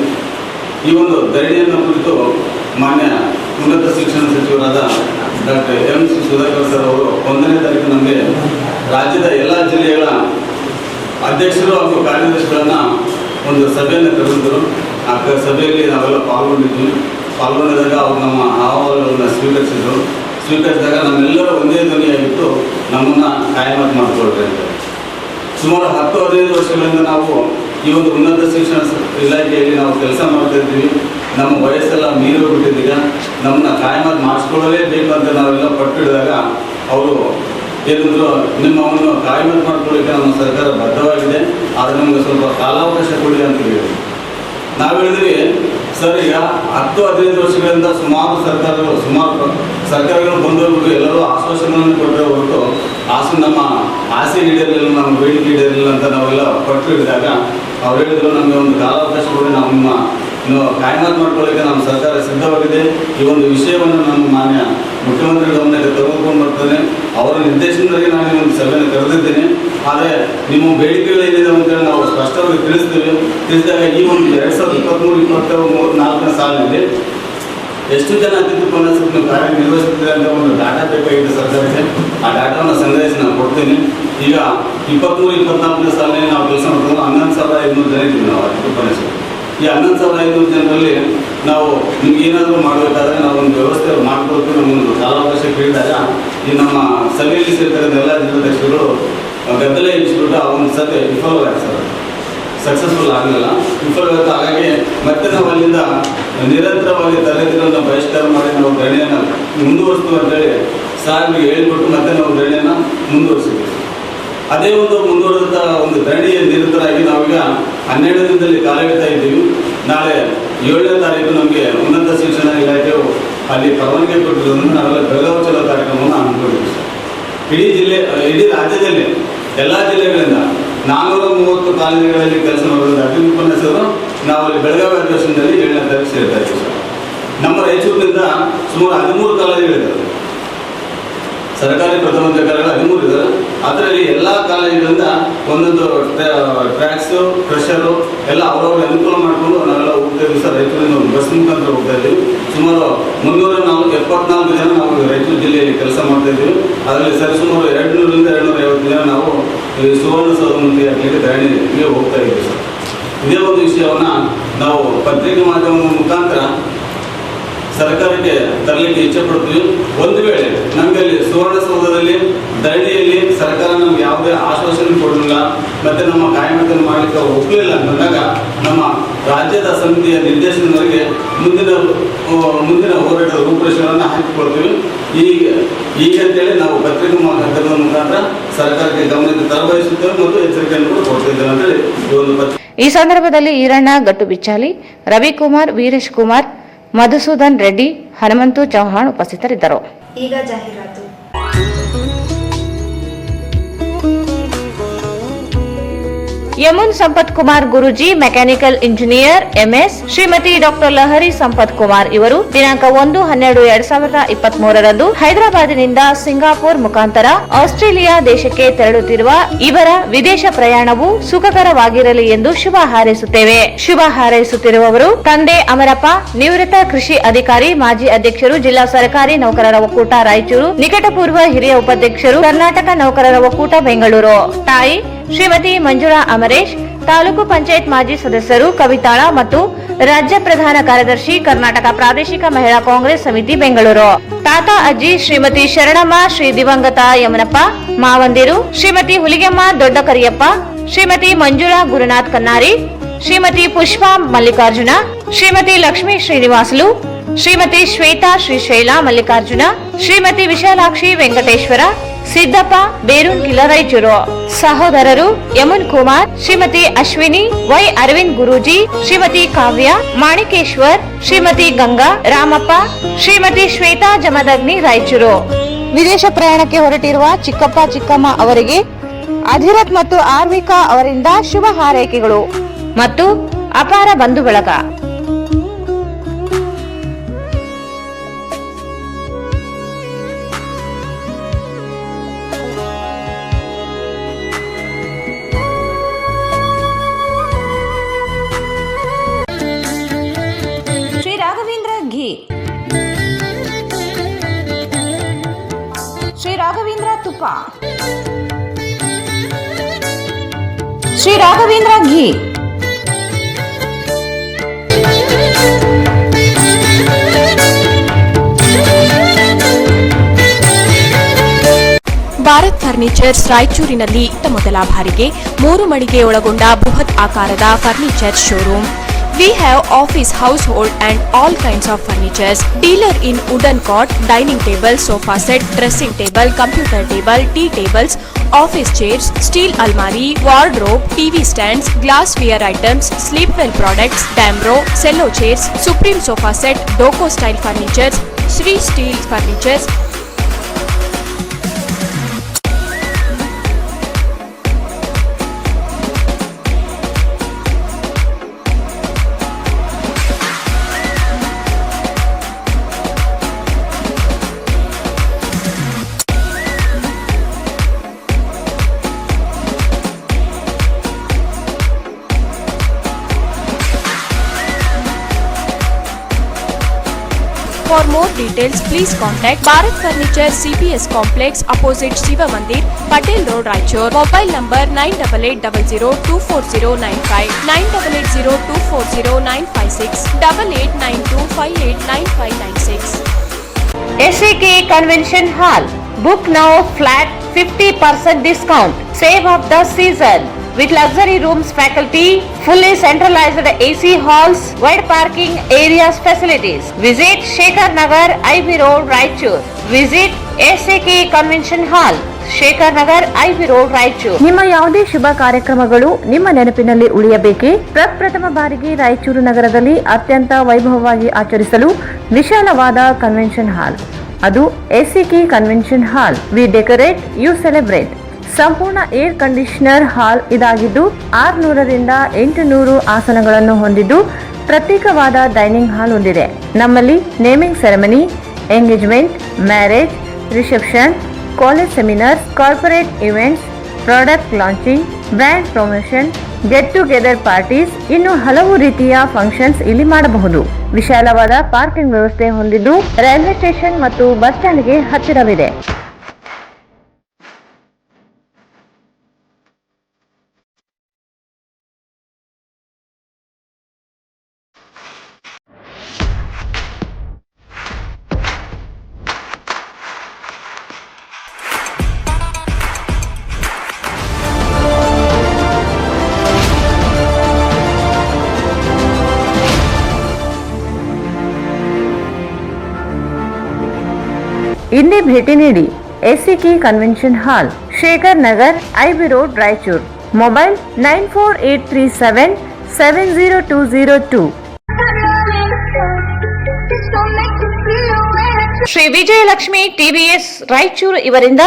[SPEAKER 6] ಈ ಒಂದು ಧರಣಿಯನ್ನು ಕುರಿತು ಮಾನ್ಯ ಉನ್ನತ ಶಿಕ್ಷಣ ಸಚಿವರಾದ ಡಾಕ್ಟರ್ ಎಂ.ಸಿ. ಸುಧಾಕರ್ ಸರ್ ಅವರು 1ನೇ ತಾರೀಕು ನಮಗೆ ರಾಜ್ಯದ ಎಲ್ಲ ಜಿಲ್ಲೆಗಳ ಅಧ್ಯಕ್ಷರು ಹಾಗೂ ಕಾರ್ಯದರ್ಶಿಗಳನ್ನು ಒಂದು ಸಭೆಯನ್ನು ಕರೆದಿದ್ದರು. ಆ ಸಭೆಯಲ್ಲಿ ನಾವೆಲ್ಲ ಪಾಲ್ಗೊಂಡಿದ್ದಾಗ ಅವರು ನಮ್ಮ ಅಹವಾಲುಗಳನ್ನು ಸ್ವೀಕರಿಸಿದಾಗ ನಮ್ಮೆಲ್ಲರೂ ಒಂದೇ ಧ್ವನಿಯಾಗಿತ್ತು ನಮ್ಮನ್ನು ಕಾಯಮಾತು ಮಾಡಿಕೊಳ್ರಿ ಅಂತ. ಸುಮಾರು 10-15 ವರ್ಷಗಳಿಂದ ನಾವು ಈ ಒಂದು ಉನ್ನತ ಶಿಕ್ಷಣ ಇಲಾಖೆಯಲ್ಲಿ ನಾವು ಕೆಲಸ ಮಾಡ್ತಾ ಇದ್ದೀವಿ. ನಮ್ಮ ವಯಸ್ಸೆಲ್ಲ ಮೀರಿ ಹೋಗ್ಬಿಟ್ಟಿದ್ದೀಗ ನಮ್ಮನ್ನ ಕಾಯಮಾತು ಮಾಡಿಸ್ಕೊಳ್ಳಲೇಬೇಕು ಅಂತ ನಾವೆಲ್ಲ ಪಟ್ಟು ಹಿಡಿದಾಗ ಅವರು ಏನಾದರೂ ನಿಮ್ಮವನ್ನು ಕಾಯ್ಮತ್ ಮಾಡ್ಕೊಳ್ಳಿಕ್ಕೆ ನಮ್ಮ ಸರ್ಕಾರ ಬದ್ಧವಾಗಿದೆ, ಆದರೆ ನಮಗೆ ಸ್ವಲ್ಪ ಕಾಲಾವಕಾಶ ಕೊಡಿ ಅಂತ ಹೇಳಿದ್ವಿ. ನಾವು ಹೇಳಿದ್ವಿ ಸರ್, ಈಗ 10-15 ವರ್ಷಗಳಿಂದ ಸುಮಾರು ಸರ್ಕಾರಗಳು ಬಂದವರು ಎಲ್ಲರೂ ಆಶ್ವಾಸನೆಗಳನ್ನು ಕೊಟ್ಟರೆ ಹೊರತು ನಮ್ಮ ಆಸೆ ಈಡೇರಲಿಲ್ಲ, ನಮ್ಮ ಬೇಡಿಕೆ ಈಡೇರಲಿಲ್ಲ ಅಂತ ನಾವೆಲ್ಲ ಪಟ್ಟು ಹಿಡಿದಾಗ ಅವ್ರು ಹೇಳಿದ್ರು ನಮಗೆ ಒಂದು ಕಾಲಾವಕಾಶ ಕೊಡಿ, ನಮ್ಮ ಕಾಯ್ಮಾತ್ ಮಾಡ್ಕೊಳ್ಳಿಕ್ಕೆ ನಮ್ಮ ಸರ್ಕಾರ ಸಿದ್ಧವಾಗಿದೆ. ಈ ಒಂದು ವಿಷಯವನ್ನು ನಾನು ಮಾನ್ಯ ಮುಖ್ಯಮಂತ್ರಿ ಗಮನಕ್ಕೆ ತೆಗೆದುಕೊಂಡು ಬರ್ತೇನೆ. ಅವರ ನಿರ್ದೇಶನದಲ್ಲಿ ನಾನು ಈ ಒಂದು ಸಭೆಯನ್ನು ಕರೆದಿದ್ದೇನೆ. ಆದರೆ ನಿಮ್ಮ ಬೇಡಿಕೆಗಳು ಏನಿದೆ ಅಂತೇಳಿ ನಾವು ಸ್ಪಷ್ಟವಾಗಿ ತಿಳಿಸಿದಾಗ ಈ ಒಂದು 2023-24 ಸಾಲಿನಲ್ಲಿ ಎಷ್ಟು ಜನ ಅತಿಥಿ ಉಪನ್ಯಾಸಕರು ನೀವು ಕಾರ್ಯನಿರ್ವಹಿಸುತ್ತಿದೆ ಅಂತ ಒಂದು ಡಾಟಾ ಬೇಕಾಗಿದೆ ಸರ್ಕಾರಕ್ಕೆ. ಆ ಡಾಟಾವನ್ನು ಸಂಗ್ರಹಿಸಿ ನಾನು ಕೊಡ್ತೀನಿ. ಈಗ 23-24 ಸಾಲಿನಲ್ಲಿ ನಾವು ಕೆಲಸ ಮಾಡ್ತೀವಿ. 11,500 ಜನ ಇದ್ದೀವಿ ನಾವು ಅತಿಥಿ ಉಪನ್ಯಾಸಕರು. ಈ 11,500 ಜನರಲ್ಲಿ ನಾವು ನಿಮ್ಗೆ ಏನಾದರೂ ಮಾಡಬೇಕಾದ್ರೆ ನಾವು ಒಂದು ವ್ಯವಸ್ಥೆ ಮಾಡ್ಕೊಳ್ತೀವಿ. ನಮ್ಮೊಂದು ಕಾಲಾವಕಾಶ ಕೇಳಿದಾಗ ಈ ನಮ್ಮ ಸಭೆಯಲ್ಲಿ ಸೇರ್ತಕ್ಕಂಥ ಎಲ್ಲ ಜಿಲ್ಲಾಧ್ಯಕ್ಷರು ಗದ್ದಲ ಎಬ್ಬಿಸ್ಬಿಟ್ಟು ಆ ಒಂದು ಸಭೆ ವಿಫಲವಾಗಿದೆ ಸರ್, ಸಕ್ಸಸ್ಫುಲ್ ಆಗಲಿಲ್ಲ, ವಿಫಲವಾಯಿತು. ಹಾಗಾಗಿ ಮತ್ತೆ ನಾವು ಅಲ್ಲಿಂದ ನಿರಂತರವಾಗಿ ತರಗತಿಗಳನ್ನು ಬಹಿಷ್ಕಾರ ಮಾಡಿ ನಾವು ಧರಣಿಯನ್ನು ಮುಂದುವರಿಸ್ತೀವಿ ಅಂತೇಳಿ ಸಾರಿಗೆ ಹೇಳಿಕೊಟ್ಟು ಮತ್ತೆ ನಾವು ಧರಣಿಯನ್ನು ಮುಂದುವರಿಸಿದ್ವಿ. ಅದೇ ಒಂದು ಮುಂದುವರೆದ ಒಂದು ಧರಣಿಯ ನಿರತರಾಗಿ ನಾವೀಗ 12 ದಿನದಲ್ಲಿ ಕಾಲಿಡ್ತಾ ಇದ್ದೀವಿ. ನಾಳೆ 7ನೇ ತಾರೀಕು ನಮಗೆ ಉನ್ನತ ಶಿಕ್ಷಣ ಇಲಾಖೆಯು ಅಲ್ಲಿ ಪರವಾನಗಿ ಕೊಟ್ಟಿರೋದ್ರಿಂದ ನಾವೆಲ್ಲ ಬೆಳಗಾವಿ ಚಲೋ ಕಾರ್ಯಕ್ರಮವನ್ನು ಹಮ್ಮಿಕೊಂಡಿದ್ದೀವಿ ಸರ್. ಇಡೀ ರಾಜ್ಯದಲ್ಲಿ ಎಲ್ಲ ಜಿಲ್ಲೆಗಳಿಂದ 430 ಕಾಲೇಜುಗಳಲ್ಲಿ ಕೆಲಸ ಮಾಡೋದ್ರಿಂದ ಅತಿಥಿ ಉಪನ್ಯಾಸಕರು ನಾವು ಅಲ್ಲಿ ಬೆಳಗಾವಿ ಅಧಿವೇಶನದಲ್ಲಿ 7ನೇ ತಾರೀಕು ಸೇರ್ತಾ ಇದ್ದೀವಿ ಸರ್. ನಮ್ಮ ರಾಯಚೂರಿನಿಂದ ಸುಮಾರು 13 ಕಾಲೇಜುಗಳಿದ್ದಾವೆ, ಸರ್ಕಾರಿ ಪ್ರಥಮ ದರ್ಜೆಗಳು 13 ಇದ್ದಾರೆ. ಅದರಲ್ಲಿ ಎಲ್ಲ ಕಾಲೇಜುಗಳಿಂದ ಒಂದೊಂದು ಟ್ರ್ಯಾಕ್ಸು, ಕ್ರಷರು ಎಲ್ಲ ಅವರವ್ರಿಗೆ ಅನುಕೂಲ ಮಾಡಿಕೊಂಡು ನಾವೆಲ್ಲ ಹೋಗ್ತಾ ಇದ್ದೀವಿ ಸರ್. ರಾಯಚೂರಿನ ಒಂದು ಬಸ್ ಮುಖಾಂತರ ಹೋಗ್ತಾ ಇದ್ದೀವಿ. ಸುಮಾರು 374 ಜನ ನಾವು ರಾಯಚೂರು ಜಿಲ್ಲೆಯಲ್ಲಿ ಕೆಲಸ ಮಾಡ್ತಾ ಇದ್ದೀವಿ. ಅದರಲ್ಲಿ ಸರಿಸುಮಾರು 200-250 ಜನ ನಾವು ಈ ಸುವರ್ಣಸೌಧ ಮುಂದೆ ಧರಣಿಗೆ ಹೋಗ್ತಾ ಇದ್ದೀವಿ ಸರ್. ಇದೇ ಒಂದು ವಿಷಯವನ್ನು ನಾವು ಪತ್ರಿಕೆ ಮಾಧ್ಯಮದ ಮುಖಾಂತರ ಸರ್ಕಾರಕ್ಕೆ ತರಲಿಕ್ಕೆ ಇಚ್ಛೆ ಪಡ್ತೀವಿ. ಒಂದು ವೇಳೆ ನಮಗೆ ಅಲ್ಲಿ ಸುವರ್ಣಸೌಧದಲ್ಲಿ ಧರಣಿಯಲ್ಲಿ ಸರ್ಕಾರ ನಮ್ಗೆ ಯಾವುದೇ ಆಶ್ವಾಸನೆ ಕೊಡಲಿಲ್ಲ ಮತ್ತು ನಮ್ಮ ಕಾಯಮತನ್ನು ಮಾಡಲಿಕ್ಕೆ ಒಪ್ಪಲಿಲ್ಲ ಅಂತಂದಾಗ ನಮ್ಮ ರಾಜ್ಯದ ಸಮಿತಿಯ ನಿರ್ದೇಶನದವರಿಗೆ ಮುಂದಿನ ಹೋರಾಟದ ರೂಪುರೇಷೆಗಳನ್ನು ಹಾಕಿಕೊಳ್ತೀವಿ. ಈಗಂತೇಳಿ ನಾವು ಪತ್ರಿಕೆ ಮಾಧ್ಯಮದ ಮುಖಾಂತರ ಸರ್ಕಾರಕ್ಕೆ ಗಮನಕ್ಕೆ ತರಬಯಸುತ್ತೇವೆ ಮತ್ತು ಎಚ್ಚರಿಕೆಯನ್ನು ಕೂಡ ಕೊಡ್ತಿದ್ದೇವೆ ಅಂತೇಳಿ ಈ ಒಂದು
[SPEAKER 2] ಈ ಸಂದರ್ಭದಲ್ಲಿ ಈರಣ್ಣ ಗಟ್ಟುಬಿಚ್ಚಾಲಿ, ರವಿಕುಮಾರ್, ವೀರೇಶ್ ಕುಮಾರ್, ಮಧುಸೂದನ್ ರೆಡ್ಡಿ, ಹನುಮಂತು ಚೌಹಾಣ್ ಉಪಸ್ಥಿತರಿದ್ದರು.
[SPEAKER 1] ಈಗ ಜಾಹೀರಾತು.
[SPEAKER 2] Yamun Sampath Kumar Guruji, mechanical engineer MS, Shrimati doctor Lahari Sampath Kumar ಇವರು ದಿನಾಂಕ 1-12-2023 ಹೈದರಾಬಾದಿನಿಂದ ಸಿಂಗಾಪುರ್ ಮುಖಾಂತರ ಆಸ್ಟ್ರೇಲಿಯಾ ದೇಶಕ್ಕೆ ತೆರಳುತ್ತಿರುವ ಇವರ ವಿದೇಶ ಪ್ರಯಾಣವು ಸುಖಕರವಾಗಿರಲಿ ಎಂದು ಶುಭ ಹಾರೈಸುತ್ತೇವೆ. ಶುಭ ಹಾರೈಸುತ್ತಿರುವವರು ತಂದೆ ಅಮರಪ್ಪ, ನಿವೃತ್ತ ಕೃಷಿ ಅಧಿಕಾರಿ, ಮಾಜಿ ಅಧ್ಯಕ್ಷರು, ಜಿಲ್ಲಾ ಸರ್ಕಾರಿ ನೌಕರರ ಒಕ್ಕೂಟ ರಾಯಚೂರು, ನಿಕಟಪೂರ್ವ ಹಿರಿಯ ಉಪಾಧ್ಯಕ್ಷರು, ಕರ್ನಾಟಕ ನೌಕರರ ಒಕ್ಕೂಟ ಬೆಂಗಳೂರು. ತಾಯಿ ಶ್ರೀಮತಿ ಮಂಜುಳಾ ಅಮರೇಶ್, ತಾಲೂಕು ಪಂಚಾಯತ್ ಮಾಜಿ ಸದಸ್ಯರು, ಕವಿತಾಳ ಮತ್ತು ರಾಜ್ಯ ಪ್ರಧಾನ ಕಾರ್ಯದರ್ಶಿ, ಕರ್ನಾಟಕ ಪ್ರಾದೇಶಿಕ ಮಹಿಳಾ ಕಾಂಗ್ರೆಸ್ ಸಮಿತಿ ಬೆಂಗಳೂರು. ತಾತ ಅಜ್ಜಿ ಶ್ರೀಮತಿ ಶರಣಮ್ಮ, ಶ್ರೀ ದಿವಂಗತ ಯಮನಪ್ಪ, ಮಾವಂದಿರು ಶ್ರೀಮತಿ ಹುಲಿಗೆಮ್ಮ ದೊಡ್ಡ ಕರಿಯಪ್ಪ, ಶ್ರೀಮತಿ ಮಂಜುಳಾ ಗುರುನಾಥ್ ಕನ್ನಾರಿ, ಶ್ರೀಮತಿ ಪುಷ್ಪಾ ಮಲ್ಲಿಕಾರ್ಜುನ, ಶ್ರೀಮತಿ ಲಕ್ಷ್ಮೀ ಶ್ರೀನಿವಾಸಲು, ಶ್ರೀಮತಿ ಶ್ವೇತಾ ಶ್ರೀಶೈಲ ಮಲ್ಲಿಕಾರ್ಜುನ, ಶ್ರೀಮತಿ ವಿಶಾಲಾಕ್ಷಿ ವೆಂಕಟೇಶ್ವರ, ಸಿದ್ದಪ್ಪ ಬೇರೂನ್ಕಿಲ ರಾಯಚೂರು. ಸಹೋದರರು ಯಮುನ್ ಕುಮಾರ್, ಶ್ರೀಮತಿ ಅಶ್ವಿನಿ, ವೈ ಅರವಿಂದ್ ಗುರೂಜಿ, ಶ್ರೀಮತಿ ಕಾವ್ಯ ಮಾಣಿಕೇಶ್ವರ್, ಶ್ರೀಮತಿ ಗಂಗಾ ರಾಮಪ್ಪ, ಶ್ರೀಮತಿ ಶ್ವೇತಾ ಜಮದಗ್ನಿ ರಾಯಚೂರು. ವಿದೇಶ ಪ್ರಯಾಣಕ್ಕೆ ಹೊರಟಿರುವ ಚಿಕ್ಕಪ್ಪ ಚಿಕ್ಕಮ್ಮ ಅವರಿಗೆ ಅಧಿರಥ್ ಮತ್ತು ಆರ್ವಿಕಾ ಅವರಿಂದ ಶುಭ ಹಾರೈಕೆಗಳು ಮತ್ತು ಅಪಾರ ಬಂಧು ಬಳಗ. ಶ್ರೀ ರಾಘವೇಂದ್ರ ತುಪ್ಪ, ಶ್ರೀ ರಾಘವೇಂದ್ರ ಘೀ,
[SPEAKER 3] ಭಾರತ್ ಫರ್ನಿಚರ್ಸ್ ರಾಯಚೂರಿನಲ್ಲಿ ಮೊದಲ ಬಾರಿಗೆ 3 ಮಳಿಗೆ ಒಳಗೊಂಡ ಬೃಹತ್ ಆಕಾರದ furniture showroom. We have office, household and all kinds of furnitures. Dealer in wooden cot, dining table, sofa set, dressing table, computer table, tea tables, office chairs, steel almari, wardrobe, TV stands, glassware items, sleepwell products, Damro, cello chairs, Supreme sofa set, Doco style furnitures, Sri Steel furnitures. For more details, please contact Bharat Furniture CPS Complex opposite Shiva Mandir, Patel Road, Raichur. Mobile number 9880240959, 9880240956, 8892589596.
[SPEAKER 2] SAK Convention Hall. Book now flat 50% discount. Save of the season. With luxury rooms, faculty, fully centralized AC halls, wide parking areas facilities. Visit Shekhar Nagar, IB Road, Raichur. Visit SAK Convention Hall, Shekhar Nagar, IB Road, Raichur. ನಿಮ್ಮ ಯಾವುದೇ ಶುಭ ಕಾರ್ಯಕ್ರಮಗಳು ನಿಮ್ಮ ನೆನಪಿನಲ್ಲಿ ಉಳಿಯಬೇಕೇ? ಪ್ರಪ್ರಥಮ ಬಾರಿಗೆ ರಾಯಚೂರು ನಗರದಲ್ಲಿ ಅತ್ಯಂತ ವೈಭವವಾಗಿ ಆಚರಿಸಲು ವಿಶಾಲವಾದ ಕನ್ವೆನ್ಷನ್ ಹಾಲ್, ಅದು SAK convention hall. We decorate, you celebrate. ಸಂಪೂರ್ಣ ಏರ್ ಕಂಡೀಷನರ್ ಹಾಲ್ ಇದಾಗಿದ್ದು 600ರಿಂದ 800 ಆಸನಗಳನ್ನು ಹೊಂದಿದ್ದು ಪ್ರತ್ಯೇಕವಾದ ಡೈನಿಂಗ್ ಹಾಲ್ ಹೊಂದಿದೆ. ನಮ್ಮಲ್ಲಿ naming ceremony, engagement, marriage, reception, college seminars, corporate events, product launching, brand promotion, get together parties, ಇನ್ನು ಹಲವು ರೀತಿಯ ಫಂಕ್ಷನ್ಸ್ ಇಲ್ಲಿ ಮಾಡಬಹುದು. ವಿಶಾಲವಾದ ಪಾರ್ಕಿಂಗ್ ವ್ಯವಸ್ಥೆ ಹೊಂದಿದ್ದು ರೈಲ್ವೆ ಸ್ಟೇಷನ್ ಮತ್ತು ಬಸ್ ಸ್ಟ್ಯಾಂಡ್ಗೆ ಹತ್ತಿರವಿದೆ. ಇಂದೇ ಭೇಟಿ ನೀಡಿ SAK ಕನ್ವೆನ್ಷನ್ ಹಾಲ್, Shekhar Nagar, IB road, Raichur. Mobile 9483770202. Shri Vijayalakshmi TVS Raichur ಇವರಿಂದ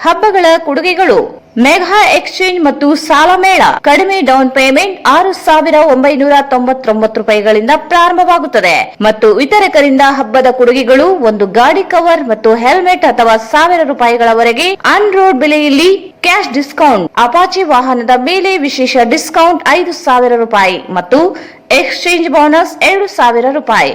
[SPEAKER 2] ಹಬ್ಬಗಳ ಕೊಡುಗೆಗಳು. ಮೆಗಾ ಎಕ್ಸ್ಚೇಂಜ್ ಮತ್ತು ಸಾಲ ಮೇಳ. ಕಡಿಮೆ ಡೌನ್ ಪೇಮೆಂಟ್ 6,999 ರೂಪಾಯಿಗಳಿಂದ ಪ್ರಾರಂಭವಾಗುತ್ತದೆ ಮತ್ತು ವಿತರಕರಿಂದ ಹಬ್ಬದ ಕೊಡುಗೆಗಳು ಒಂದು ಗಾಡಿ ಕವರ್ ಮತ್ತು ಹೆಲ್ಮೆಟ್ ಅಥವಾ 1,000 ರೂಪಾಯಿಗಳವರೆಗೆ ಆನ್ ರೋಡ್ ಬೆಲೆಯಲ್ಲಿ ಕ್ಯಾಶ್ ಡಿಸ್ಕೌಂಟ್. ಅಪಾಚಿ ವಾಹನದ ಮೇಲೆ ವಿಶೇಷ ಡಿಸ್ಕೌಂಟ್ 5,000 ರೂಪಾಯಿ ಮತ್ತು ಎಕ್ಸ್ಚೇಂಜ್ ಬೋನಸ್ 2,000 ರೂಪಾಯಿ.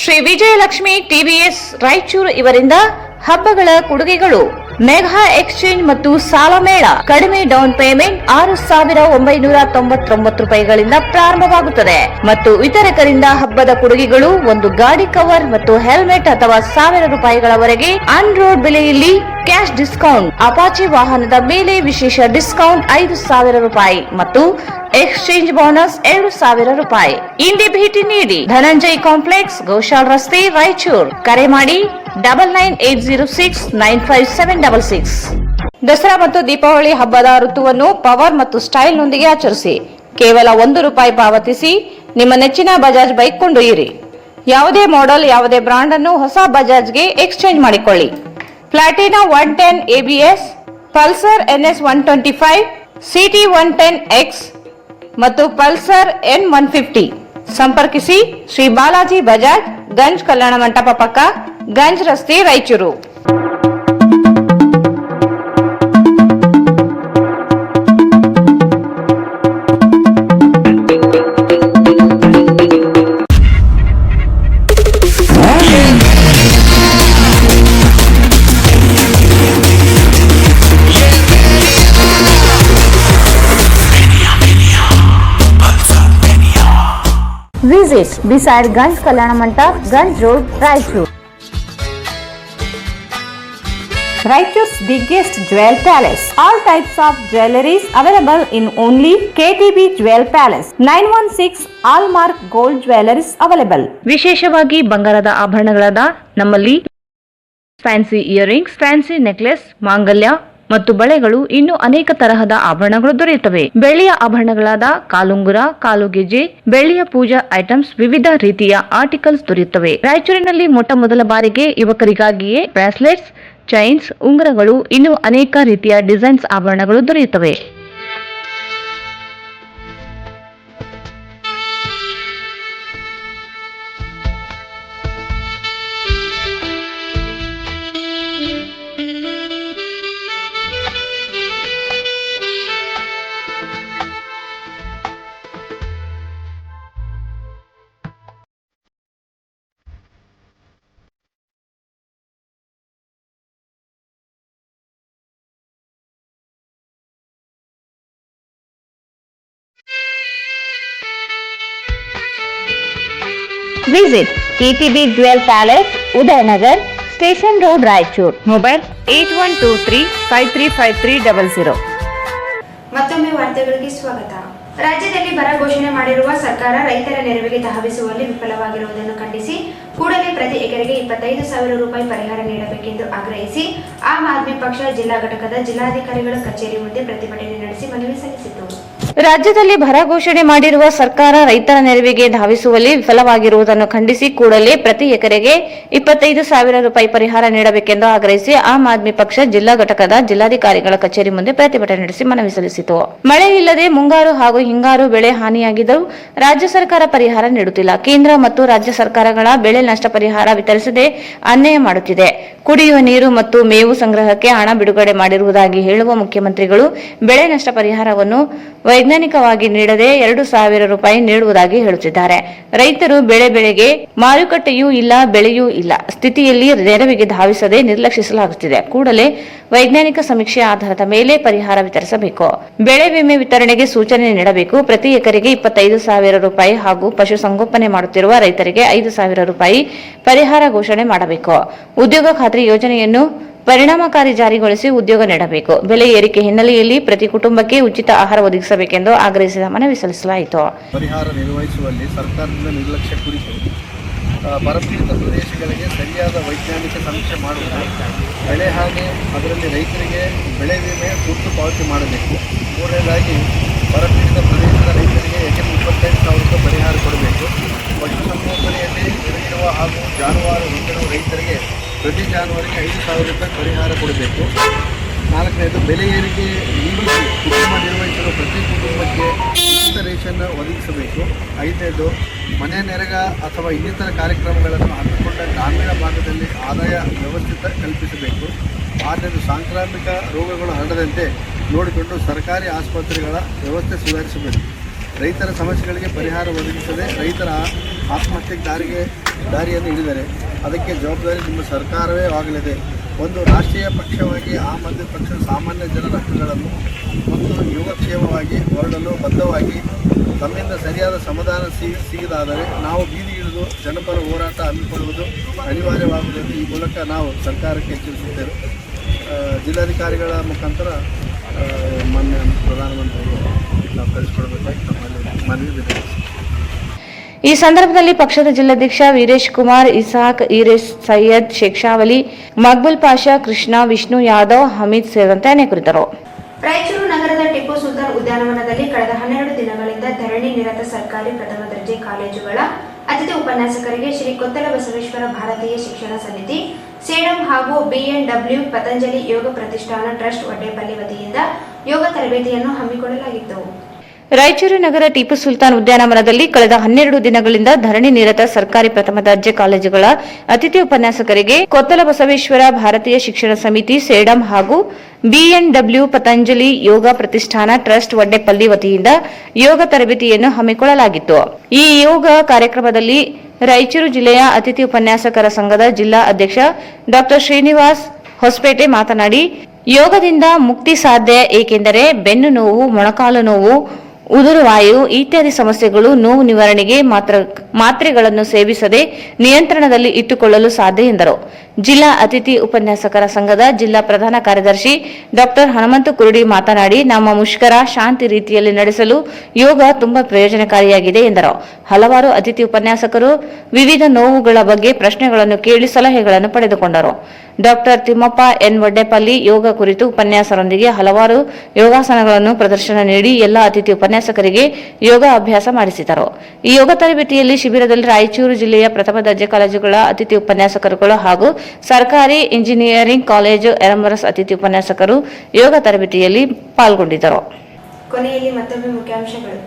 [SPEAKER 2] ಶ್ರೀ ವಿಜಯಲಕ್ಷ್ಮಿ TVS ರಾಯಚೂರು ಇವರಿಂದ ಹಬ್ಬಗಳ ಕೊಡುಗೆಗಳು. ಮೆಗಾ ಎಕ್ಸ್ಚೇಂಜ್ ಮತ್ತು ಸಾಲ ಮೇಳ. ಕಡಿಮೆ ಡೌನ್ ಪೇಮೆಂಟ್ 6,999 ರೂಪಾಯಿಗಳಿಂದ ಪ್ರಾರಂಭವಾಗುತ್ತದೆ ಮತ್ತು ವಿತರಕರಿಂದ ಹಬ್ಬದ ಕೊಡುಗೆಗಳು ಒಂದು ಗಾಡಿ ಕವರ್ ಮತ್ತು ಹೆಲ್ಮೆಟ್ ಅಥವಾ 1,000 ರೂಪಾಯಿಗಳವರೆಗೆ ಆನ್ ರೋಡ್ ಬೆಲೆಯಲ್ಲಿ ಕ್ಯಾಶ್ ಡಿಸ್ಕೌಂಟ್. ಅಪಾಚಿ ವಾಹನದ ಮೇಲೆ ವಿಶೇಷ ಡಿಸ್ಕೌಂಟ್ 5,000 ರೂಪಾಯಿ ಮತ್ತು ಎಕ್ಸ್ಚೇಂಜ್ ಬೋನಸ್ 2,000 ರೂಪಾಯಿ. ಇಂದೇ ಭೇಟಿ ನೀಡಿ ಧನಂಜಯ್ ಕಾಂಪ್ಲೆಕ್ಸ್, ಗೋಶಾಲ್ ರಸ್ತೆ, ರಾಯಚೂರು. ಕರೆ ಮಾಡಿ 9980695766. ದಸರಾ ಮತ್ತು ದೀಪಾವಳಿ ಹಬ್ಬದ ಋತುವನ್ನು ಪವರ್ ಮತ್ತು ಸ್ಟೈಲ್ ನೊಂದಿಗೆ ಆಚರಿಸಿ. ಕೇವಲ 1 ರೂಪಾಯಿ ಪಾವತಿಸಿ ನಿಮ್ಮ ನೆಚ್ಚಿನ ಬಜಾಜ್ ಬೈಕ್ ಕೊಂಡೊಯ್ಯಿರಿ. ಯಾವುದೇ ಮಾಡೆಲ್, ಯಾವುದೇ ಬ್ರಾಂಡ್ ಅನ್ನು ಹೊಸ ಬಜಾಜ್ಗೆ ಎಕ್ಸ್ಚೇಂಜ್ ಮಾಡಿಕೊಳ್ಳಿ. Platina 110 ABS, Pulsar NS 125, CT 110X ಮತ್ತು ಪಲ್ಸರ್ N150. ಸಂಪರ್ಕಿಸಿ ಶ್ರೀ ಬಾಲಾಜಿ ಬಜಾಜ್, ಗಂಜ್ ಕಲ್ಯಾಣ ಮಂಟಪ ಪಕ್ಕ, ಗಂಜ್ ರಸ್ತೆ, Raichur. Visit beside Ganj Kalyana Mandap, Ganj Road, Raichur. Raichur's biggest jewel palace. All types of jewelries available in only KTB Jewel Palace. 916 Allmark Gold Jewelries available. ವಿಶೇಷವಾಗಿ ಬಂಗಾರದ ಆಭರಣಗಳಾದ ನಮ್ಮಲ್ಲಿ fancy earrings, fancy necklace, ಮಾಂಗಲ್ಯ ಮತ್ತು ಬಳೆಗಳು ಇನ್ನೂ ಅನೇಕ ತರಹದ ಆಭರಣಗಳು ದೊರೆಯುತ್ತವೆ. ಬೆಳ್ಳಿಯ ಆಭರಣಗಳಾದ ಕಾಲುಂಗುರ, ಕಾಲುಗೆಜೆ, ಬೆಳ್ಳಿಯ ಪೂಜಾ ಐಟಮ್ಸ್, ವಿವಿಧ ರೀತಿಯ ಆರ್ಟಿಕಲ್ಸ್ ದೊರೆಯುತ್ತವೆ. ರಾಯಚೂರಿನಲ್ಲಿ ಮೊಟ್ಟ ಮೊದಲ ಬಾರಿಗೆ ಯುವಕರಿಗಾಗಿಯೇ ಬ್ರಾಸ್ಲೆಟ್ಸ್, ಚೈನ್ಸ್, ಉಂಗುರಗಳು, ಇನ್ನೂ ಅನೇಕ ರೀತಿಯ ಡಿಸೈನ್ಸ್ ಆಭರಣಗಳು ದೊರೆಯುತ್ತವೆ. Visit KTB Jewel Palace, Udayanagar, Station Road, Raichur. Mobile 8123535300.
[SPEAKER 1] ಮತ್ತೊಮ್ಮೆ ವಾರ್ತೆಗಳಿಗೆ ಸ್ವಾಗತ. ರಾಜ್ಯದಲ್ಲಿ ಬರ ಘೋಷಣೆ ಮಾಡಿರುವ ಸರ್ಕಾರ ರೈತರ ನೆರವಿಗೆ ಧಾವಿಸುವಲ್ಲಿ ವಿಫಲವಾಗಿರುವುದನ್ನು ಖಂಡಿಸಿ ಕೂಡಲೇ ಪ್ರತಿ ಎಕರೆಗೆ 25,000 ರೂಪಾಯಿ ಪರಿಹಾರ ನೀಡಬೇಕೆಂದು ಆಗ್ರಹಿಸಿ ಆಮ್ ಆದ್ಮಿ ಪಕ್ಷ ಜಿಲ್ಲಾ ಘಟಕದ ಜಿಲ್ಲಾಧಿಕಾರಿಗಳ ಕಚೇರಿ ಮುಂದೆ ಪ್ರತಿಭಟನೆ ನಡೆಸಿ ಮನವಿ ಸಲ್ಲಿಸಿತು.
[SPEAKER 2] ರಾಜ್ಯದಲ್ಲಿ ಬರ ಘೋಷಣೆ ಮಾಡಿರುವ ಸರ್ಕಾರ ರೈತರ ನೆರವಿಗೆ ಧಾವಿಸುವಲ್ಲಿ ವಿಫಲವಾಗಿರುವುದನ್ನು ಖಂಡಿಸಿ ಕೂಡಲೇ ಪ್ರತಿ ಎಕರೆಗೆ 25,000 ರೂಪಾಯಿ ಪರಿಹಾರ ನೀಡಬೇಕೆಂದು ಆಗ್ರಹಿಸಿ ಆಮ್ ಆದ್ಮಿ ಪಕ್ಷ ಜಿಲ್ಲಾ ಘಟಕದ ಜಿಲ್ಲಾಧಿಕಾರಿಗಳ ಕಚೇರಿ ಮುಂದೆ ಪ್ರತಿಭಟನೆ ನಡೆಸಿ ಮನವಿ ಸಲ್ಲಿಸಿತು. ಮಳೆ ಇಲ್ಲದೆ ಮುಂಗಾರು ಹಾಗೂ ಹಿಂಗಾರು ಬೆಳೆ ಹಾನಿಯಾಗಿದ್ದರೂ ರಾಜ್ಯ ಸರ್ಕಾರ ಪರಿಹಾರ ನೀಡುತ್ತಿಲ್ಲ. ಕೇಂದ್ರ ಮತ್ತು ರಾಜ್ಯ ಸರ್ಕಾರಗಳ ಬೆಳೆ ನಷ್ಟ ಪರಿಹಾರ ವಿತರಿಸದೆ ಅನ್ಯಾಯ ಮಾಡುತ್ತಿದೆ. ಕುಡಿಯುವ ನೀರು ಮತ್ತು ಮೇವು ಸಂಗ್ರಹಕ್ಕೆ ಹಣ ಬಿಡುಗಡೆ ಮಾಡಿರುವುದಾಗಿ ಹೇಳುವ ಮುಖ್ಯಮಂತ್ರಿಗಳು ಬೆಳೆ ನಷ್ಟ ಪರಿಹಾರವನ್ನು ವೈಜ್ಞಾನಿಕವಾಗಿ ನೀಡದೆ 2,000 ರೂಪಾಯಿ ನೀಡುವುದಾಗಿ ಹೇಳುತ್ತಿದ್ದಾರೆ. ರೈತರು ಬೆಳೆಗೆ ಮಾರುಕಟ್ಟೆಯೂ ಇಲ್ಲ, ಬೆಳೆಯೂ ಇಲ್ಲ ಸ್ಥಿತಿಯಲ್ಲಿ ನೆರವಿಗೆ ಧಾವಿಸದೆ ನಿರ್ಲಕ್ಷಿಸಲಾಗುತ್ತಿದೆ. ಕೂಡಲೇ ವೈಜ್ಞಾನಿಕ ಸಮೀಕ್ಷೆ ಆಧಾರದ ಮೇಲೆ ಪರಿಹಾರ ವಿತರಿಸಬೇಕು. ಬೆಳೆ ವಿಮೆ ವಿತರಣೆಗೆ ಸೂಚನೆ ನೀಡಬೇಕು. ಪ್ರತಿ ಎಕರೆಗೆ 25,000 ರೂಪಾಯಿ ಹಾಗೂ ಪಶುಸಂಗೋಪನೆ ಮಾಡುತ್ತಿರುವ ರೈತರಿಗೆ 5,000 ರೂಪಾಯಿ ಪರಿಹಾರ ಘೋಷಣೆ ಮಾಡಬೇಕು. ಉದ್ಯೋಗ ಖಾತ್ರಿ ಯೋಜನೆಯನ್ನು ಪರಿಣಾಮಕಾರಿ ಜಾರಿಗೊಳಿಸಿ ಉದ್ಯೋಗ ನೀಡಬೇಕು. ಬೆಲೆ ಏರಿಕೆ ಹಿನ್ನೆಲೆಯಲ್ಲಿ ಪ್ರತಿ ಕುಟುಂಬಕ್ಕೆ ಉಚಿತ ಆಹಾರ ಒದಗಿಸಬೇಕೆಂದು ಆಗ್ರಹಿಸಿದ ಮನವಿ ಸಲ್ಲಿಸಲಾಯಿತು.
[SPEAKER 5] ಪರಿಹಾರ ನಿರ್ವಹಿಸುವಲ್ಲಿ ಸರ್ಕಾರದಿಂದ ನಿರ್ಲಕ್ಷ್ಯ ಕುರಿತು ಬರಪೀಡಿತ ಪ್ರದೇಶಗಳಿಗೆ ಸರಿಯಾದ ವೈಜ್ಞಾನಿಕ ಸಮೀಕ್ಷೆ ಮಾಡುವುದು, ಬೆಳೆ ಹಾನಿ ಅದರಲ್ಲಿ ರೈತರಿಗೆ ಬೆಳೆ ವಿಮೆ ತುರ್ತು ಪಾವತಿ ಮಾಡಬೇಕು. ಮೂರನೇದಾಗಿ ಬರಪೀಡಿತ ಪ್ರದೇಶದ ರೈತರಿಗೆ ಎಕರೆಗೆ 25,000 ರೂಪಾಯಿ ಪರಿಹಾರ ಕೊಡಬೇಕು. ಪಶುಸಂಗೋಪನೆಯಲ್ಲಿ ಇರುವ ಹಾಗೂ ಜಾನುವಾರು ಹೊಂದಿರುವ ರೈತರಿಗೆ ಪ್ರತಿ ಜಾನುವಾರಿಗೆ 5,000 ರೂಪಾಯಿ ಪರಿಹಾರ ಕೊಡಬೇಕು. ನಾಲ್ಕನೇದು ಬೆಲೆ ಏರಿಕೆ ನೀಡಿಸಿ ಕುಟುಂಬ ನಿರ್ವಹಿಸಲು ಪ್ರತಿ ಕುಟುಂಬಕ್ಕೆ ಉಚಿತ ರೇಷನ್ ಒದಗಿಸಬೇಕು. ಐದನೇದು ಮನೆ ನೆರಗ ಅಥವಾ ಇನ್ನಿತರ ಕಾರ್ಯಕ್ರಮಗಳನ್ನು ಹಮ್ಮಿಕೊಂಡ ಗ್ರಾಮೀಣ ಭಾಗದಲ್ಲಿ ಆದಾಯ ವ್ಯವಸ್ಥಿತ ಕಲ್ಪಿಸಬೇಕು. ಆರನೇದು ಸಾಂಕ್ರಾಮಿಕ ರೋಗಗಳು ಹರಡದಂತೆ ನೋಡಿಕೊಂಡು ಸರ್ಕಾರಿ ಆಸ್ಪತ್ರೆಗಳ ವ್ಯವಸ್ಥೆ ಸುಧಾರಿಸಬೇಕು. ರೈತರ ಸಮಸ್ಯೆಗಳಿಗೆ ಪರಿಹಾರ ಒದಗಿಸದೆ ರೈತರ ಆತ್ಮಹತ್ಯೆಗೆ ದಾರಿಯನ್ನು ಹಿಡಿದರೆ ಅದಕ್ಕೆ ಜವಾಬ್ದಾರಿ ನಿಮ್ಮ ಸರ್ಕಾರವೇ ಆಗಲಿದೆ. ಒಂದು ರಾಷ್ಟ್ರೀಯ ಪಕ್ಷವಾಗಿ ಆಮ್ ಆದ್ಮಿ ಪಕ್ಷ ಸಾಮಾನ್ಯ ಜನರ ಹಕ್ಕುಗಳನ್ನು ಮತ್ತು ಯೋಗಕ್ಷೇಮವಾಗಿ ಹೊರಡಲು ಬದ್ಧವಾಗಿ ತಮ್ಮಿಂದ ಸರಿಯಾದ ಸಮಾಧಾನ ಸಿಗದಾದರೆ ನಾವು ಬೀದಿ ಇಳಿದು ಜನಪರ ಹೋರಾಟ ಹಮ್ಮಿಕೊಳ್ಳುವುದು ಅನಿವಾರ್ಯವಾಗುವುದು ಈ ಮೂಲಕ ನಾವು ಸರ್ಕಾರಕ್ಕೆ ಎಚ್ಚರಿಸುತ್ತೇವೆ. ಜಿಲ್ಲಾಧಿಕಾರಿಗಳ ಮುಖಾಂತರ ಮಾನ್ಯ ಪ್ರಧಾನಮಂತ್ರಿಗೆ ನಾವು ಕಳಿಸಿಕೊಡಬೇಕಾಗಿ ನಮ್ಮಲ್ಲಿ ಮನವಿ ವಿನಂತಿಸಿ.
[SPEAKER 2] ಈ ಸಂದರ್ಭದಲ್ಲಿ ಪಕ್ಷದ ಜಿಲ್ಲಾಧ್ಯಕ್ಷ ವೀರೇಶ್ ಕುಮಾರ್, ಇಸಾಕ್, ಈರೇಶ್, ಸೈಯದ್, ಶೇಕ್ಷಾವಲಿ, ಮಕ್ಬುಲ್ ಪಾಷಾ, ಕೃಷ್ಣ, ವಿಷ್ಣು ಯಾದವ್, ಹಮೀದ್ ಸೇರಿದಂತೆ ಅನೇಕರಿದ್ದರು.
[SPEAKER 1] ರಾಯಚೂರು ನಗರದ ಟಿಪ್ಪು ಸುಲ್ತಾನ್ ಉದ್ಯಾನವನದಲ್ಲಿ ಕಳೆದ 12 ದಿನಗಳಿಂದ ಧರಣಿ ನಿರತ ಸರ್ಕಾರಿ ಪ್ರಥಮ ದರ್ಜೆ ಕಾಲೇಜುಗಳ ಅತಿಥಿ ಉಪನ್ಯಾಸಕರಿಗೆ ಶ್ರೀ ಕೊತ್ತಲ ಬಸವೇಶ್ವರ ಭಾರತೀಯ ಶಿಕ್ಷಣ ಸಮಿತಿ, ಸೇಡಂ ಹಾಗೂ BNW ಪತಂಜಲಿ ಯೋಗ ಪ್ರತಿಷ್ಠಾನ ಟ್ರಸ್ಟ್ ವಡ್ಡೇಪಲ್ಲಿ ವತಿಯಿಂದ ಯೋಗ ತರಬೇತಿಯನ್ನು ಹಮ್ಮಿಕೊಳ್ಳಲಾಗಿತ್ತು.
[SPEAKER 2] ರಾಯಚೂರು ನಗರ ಟಿಪ್ಪು ಸುಲ್ತಾನ್ ಉದ್ಯಾನವನದಲ್ಲಿ ಕಳೆದ 12 ದಿನಗಳಿಂದ ಧರಣಿ ನಿರತ ಸರ್ಕಾರಿ ಪ್ರಥಮ ದರ್ಜೆ ಕಾಲೇಜುಗಳ ಅತಿಥಿ ಉಪನ್ಯಾಸಕರಿಗೆ ಕೊತ್ತಲ ಬಸವೇಶ್ವರ ಭಾರತೀಯ ಶಿಕ್ಷಣ ಸಮಿತಿ, ಸೇಡಂ ಹಾಗೂ BNW ಪತಂಜಲಿ ಯೋಗ ಪ್ರತಿಷ್ಠಾನ ಟ್ರಸ್ಟ್ ವಡ್ಡೇಪಲ್ಲಿ ವತಿಯಿಂದ ಯೋಗ ತರಬೇತಿಯನ್ನು ಹಮ್ಮಿಕೊಳ್ಳಲಾಗಿತ್ತು. ಈ ಯೋಗ ಕಾರ್ಯಕ್ರಮದಲ್ಲಿ ರಾಯಚೂರು ಜಿಲ್ಲೆಯ ಅತಿಥಿ ಉಪನ್ಯಾಸಕರ ಸಂಘದ ಜಿಲ್ಲಾ ಅಧ್ಯಕ್ಷ ಡಾ ಶ್ರೀನಿವಾಸ್ ಹೊಸಪೇಟೆ ಮಾತನಾಡಿ, ಯೋಗದಿಂದ ಮುಕ್ತಿ ಸಾಧ್ಯ, ಏಕೆಂದರೆ ಬೆನ್ನು ನೋವು, ಮೊಣಕಾಲು ನೋವು, ಉದುರುವಾಯು ಇತ್ಯಾದಿ ಸಮಸ್ಯೆಗಳು ನೋವು ನಿವಾರಣೆಗೆ ಮಾತ್ರೆಗಳನ್ನು ಸೇವಿಸದೆ ನಿಯಂತ್ರಣದಲ್ಲಿ ಇಟ್ಟುಕೊಳ್ಳಲು ಸಾಧ್ಯ ಎಂದರು. ಜಿಲ್ಲಾ ಅತಿಥಿ ಉಪನ್ಯಾಸಕರ ಸಂಘದ ಜಿಲ್ಲಾ ಪ್ರಧಾನ ಕಾರ್ಯದರ್ಶಿ ಡಾಕ್ಟರ್ ಹನುಮಂತ ಕುರುಡಿ ಮಾತನಾಡಿ, ನಮ್ಮ ಮುಷ್ಕರ ಶಾಂತಿ ರೀತಿಯಲ್ಲಿ ನಡೆಸಲು ಯೋಗ ತುಂಬಾ ಪ್ರಯೋಜನಕಾರಿಯಾಗಿದೆ ಎಂದರು. ಹಲವಾರು ಅತಿಥಿ ಉಪನ್ಯಾಸಕರು ವಿವಿಧ ನೋವುಗಳ ಬಗ್ಗೆ ಪ್ರಶ್ನೆಗಳನ್ನು ಕೇಳಿ ಸಲಹೆಗಳನ್ನು ಪಡೆದುಕೊಂಡರು. ಡಾಕ್ಟರ್ ತಿಮ್ಮಪ್ಪ ಎನ್ ವಡ್ಡೆಪಲ್ಲಿ ಯೋಗ ಕುರಿತು ಉಪನ್ಯಾಸರೊಂದಿಗೆ ಹಲವಾರು ಯೋಗಾಸನಗಳನ್ನು ಪ್ರದರ್ಶನ ನೀಡಿ ಎಲ್ಲ ಅತಿಥಿ ಉಪನ್ಯಾಸಕರಿಗೆ ಯೋಗ ಅಭ್ಯಾಸ ಮಾಡಿಸಿದರು. ಈ ಯೋಗ ತರಬೇತಿಯಲ್ಲಿ ಶಿಬಿರದಲ್ಲಿ ರಾಯಚೂರು ಜಿಲ್ಲೆಯ ಪ್ರಥಮ ದರ್ಜೆ ಕಾಲೇಜುಗಳ ಅತಿಥಿ ಉಪನ್ಯಾಸಕರುಗಳು ಹಾಗೂ ಸರ್ಕಾರಿ ಇಂಜಿನಿಯರಿಂಗ್ ಕಾಲೇಜು ಎರಮರಸ್ ಅತಿಥಿ ಉಪನ್ಯಾಸಕರು ಯೋಗ ತರಬೇತಿಯಲ್ಲಿ ಪಾಲ್ಗೊಂಡಿದ್ದರು.
[SPEAKER 1] ಕೊನೆಯಲ್ಲಿ ಮತ್ತೊಮ್ಮೆ ಮುಖ್ಯಾಂಶಗಳು.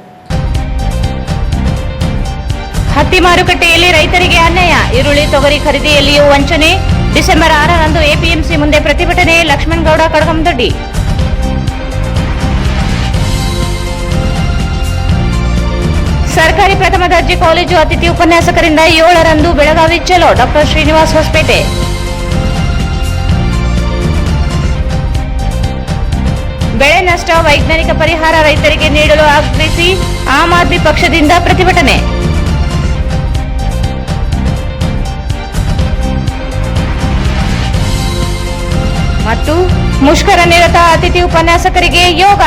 [SPEAKER 2] ಹತ್ತಿ ಮಾರುಕಟ್ಟೆಯಲ್ಲಿ ರೈತರಿಗೆ ಅನ್ಯಾಯ, ಈರುಳ್ಳಿ ತೊಗರಿ ಖರೀದಿಯಲ್ಲಿಯೂ ವಂಚನೆ. ಡಿಸೆಂಬರ್ 6ರಂದು ಎಪಿಎಂಸಿ ಮುಂದೆ ಪ್ರತಿಭಟನೆ. ಲಕ್ಷ್ಮಣಗೌಡ ಕಡಗಂದೊಡ್ಡಿ. ಸರ್ಕಾರಿ ಪ್ರಥಮ ದರ್ಜೆ ಕಾಲೇಜು ಅತಿಥಿ ಉಪನ್ಯಾಸಕರಿಂದ 7ರಂದು ಬೆಳಗಾವಿ ಚಲೋ. ಡಾಕ್ಟರ್ ಶ್ರೀನಿವಾಸ್ ಹೊಸಪೇಟೆ. ಬೆಳೆ ನಷ್ಟ ವೈಜ್ಞಾನಿಕ ಪರಿಹಾರ ರೈತರಿಗೆ ನೀಡಲು ಆಗ್ರಹಿಸಿ ಆಮ್ ಆದ್ಮಿ ಪಕ್ಷದಿಂದ ಪ್ರತಿಭಟನೆ. ಮತ್ತು ಮುಷ್ಕರ ನಿರತ ಅತಿಥಿ ಉಪನ್ಯಾಸಕರಿಗೆ ಯೋಗ.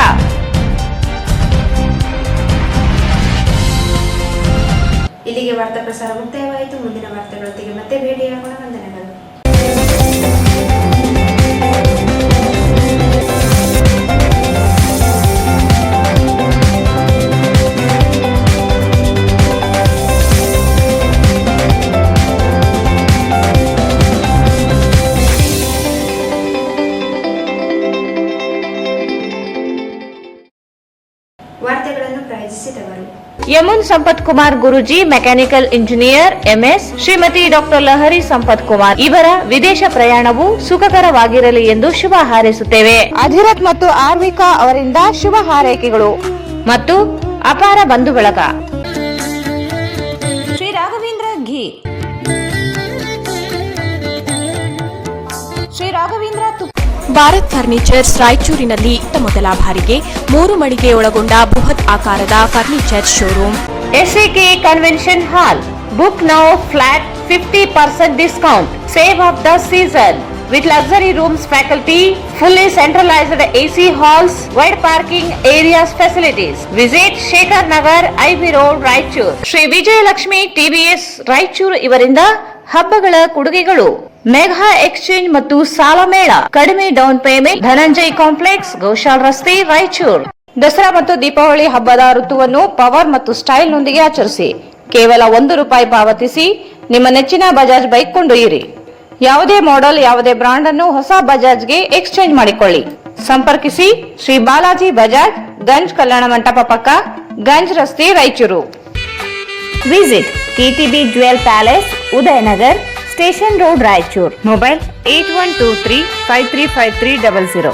[SPEAKER 1] ಇಲ್ಲಿಗೆ ವಾರ್ತಾ ಪ್ರಸಾರ ಮುಕ್ತಾಯವಾಯಿತು. ಮುಂದಿನ ವಾರ್ತೆಗಳೊಂದಿಗೆ ಮತ್ತೆ ಭೇಟಿಯಾಗೋಣ. ವಂದನೆಗಳು. ವಾರ್ತೆಗಳನ್ನು ಪ್ರಾಯೋಜಿಸಿದವರು
[SPEAKER 2] Yamun Sampath Kumar Guruji, mechanical engineer MS. Shrimati doctor Lahari Sampath Kumar ಇವರ ವಿದೇಶ ಪ್ರಯಾಣವು ಸುಖಕರವಾಗಿರಲಿ ಎಂದು ಶುಭ ಹಾರೈಸುತ್ತೇವೆ. ಅಧಿರಥ್ ಮತ್ತು ಆರ್ವಿಕಾ ಅವರಿಂದ ಶುಭ ಹಾರೈಕೆಗಳು ಮತ್ತು ಅಪಾರ ಬಂಧು ಬಳಗ. ಶ್ರೀ ರಾಘವೇಂದ್ರ ಘೀ, ಶ್ರೀ ರಾಘವೇಂದ್ರ
[SPEAKER 3] ಭಾರತ್ ಫರ್ನಿಚರ್ಸ್ ರಾಯಚೂರಿನಲ್ಲಿ ಮೊದಲ ಬಾರಿಗೆ 3 ಮಳಿಗೆ ಒಳಗೊಂಡ ಬೃಹತ್ ಆಕಾರದ furniture showroom.
[SPEAKER 2] SCK convention hall. Book now flat 50% discount. Save of the season with luxury rooms, faculty, fully centralized AC halls, wide parking areas, facilities. Visit Shekhar Nagar, IB Road, Raichur. Shri Vijayalakshmi TBS Raichur ಇವರಿಂದ ಹಬ್ಬಗಳ ಕೊಡುಗೆಗಳು. Mega exchange ಮತ್ತು ಸಾಲ ಮೇಳ. ಕಡಿಮೆ down payment. Dhananjay complex, Goshal ರಸ್ತೆ, ರಾಯಚೂರು. ದಸರಾ ಮತ್ತು ದೀಪಾವಳಿ ಹಬ್ಬದ ಋತುವನ್ನು ಪವರ್ ಮತ್ತು ಸ್ಟೈಲ್ ನೊಂದಿಗೆ ಆಚರಿಸಿ. ಕೇವಲ ₹1 ಪಾವತಿಸಿ ನಿಮ್ಮ ನೆಚ್ಚಿನ ಬಜಾಜ್ ಬೈಕ್ ಕೊಂಡೊಯ್ಯಿರಿ. ಯಾವುದೇ ಮಾಡೆಲ್, ಯಾವುದೇ ಬ್ರಾಂಡ್ ಅನ್ನು ಹೊಸ ಬಜಾಜ್ಗೆ ಎಕ್ಸ್ಚೇಂಜ್ ಮಾಡಿಕೊಳ್ಳಿ. ಸಂಪರ್ಕಿಸಿ ಶ್ರೀ ಬಾಲಾಜಿ ಬಜಾಜ್, ಗಂಜ್ ಕಲ್ಯಾಣ ಮಂಟಪ ಪಕ್ಕ, ಗಂಜ್ ರಸ್ತೆ, Raichur. Visit KTB jewel palace, Udayanagar, station road, Raichur. Mobile 8123535300.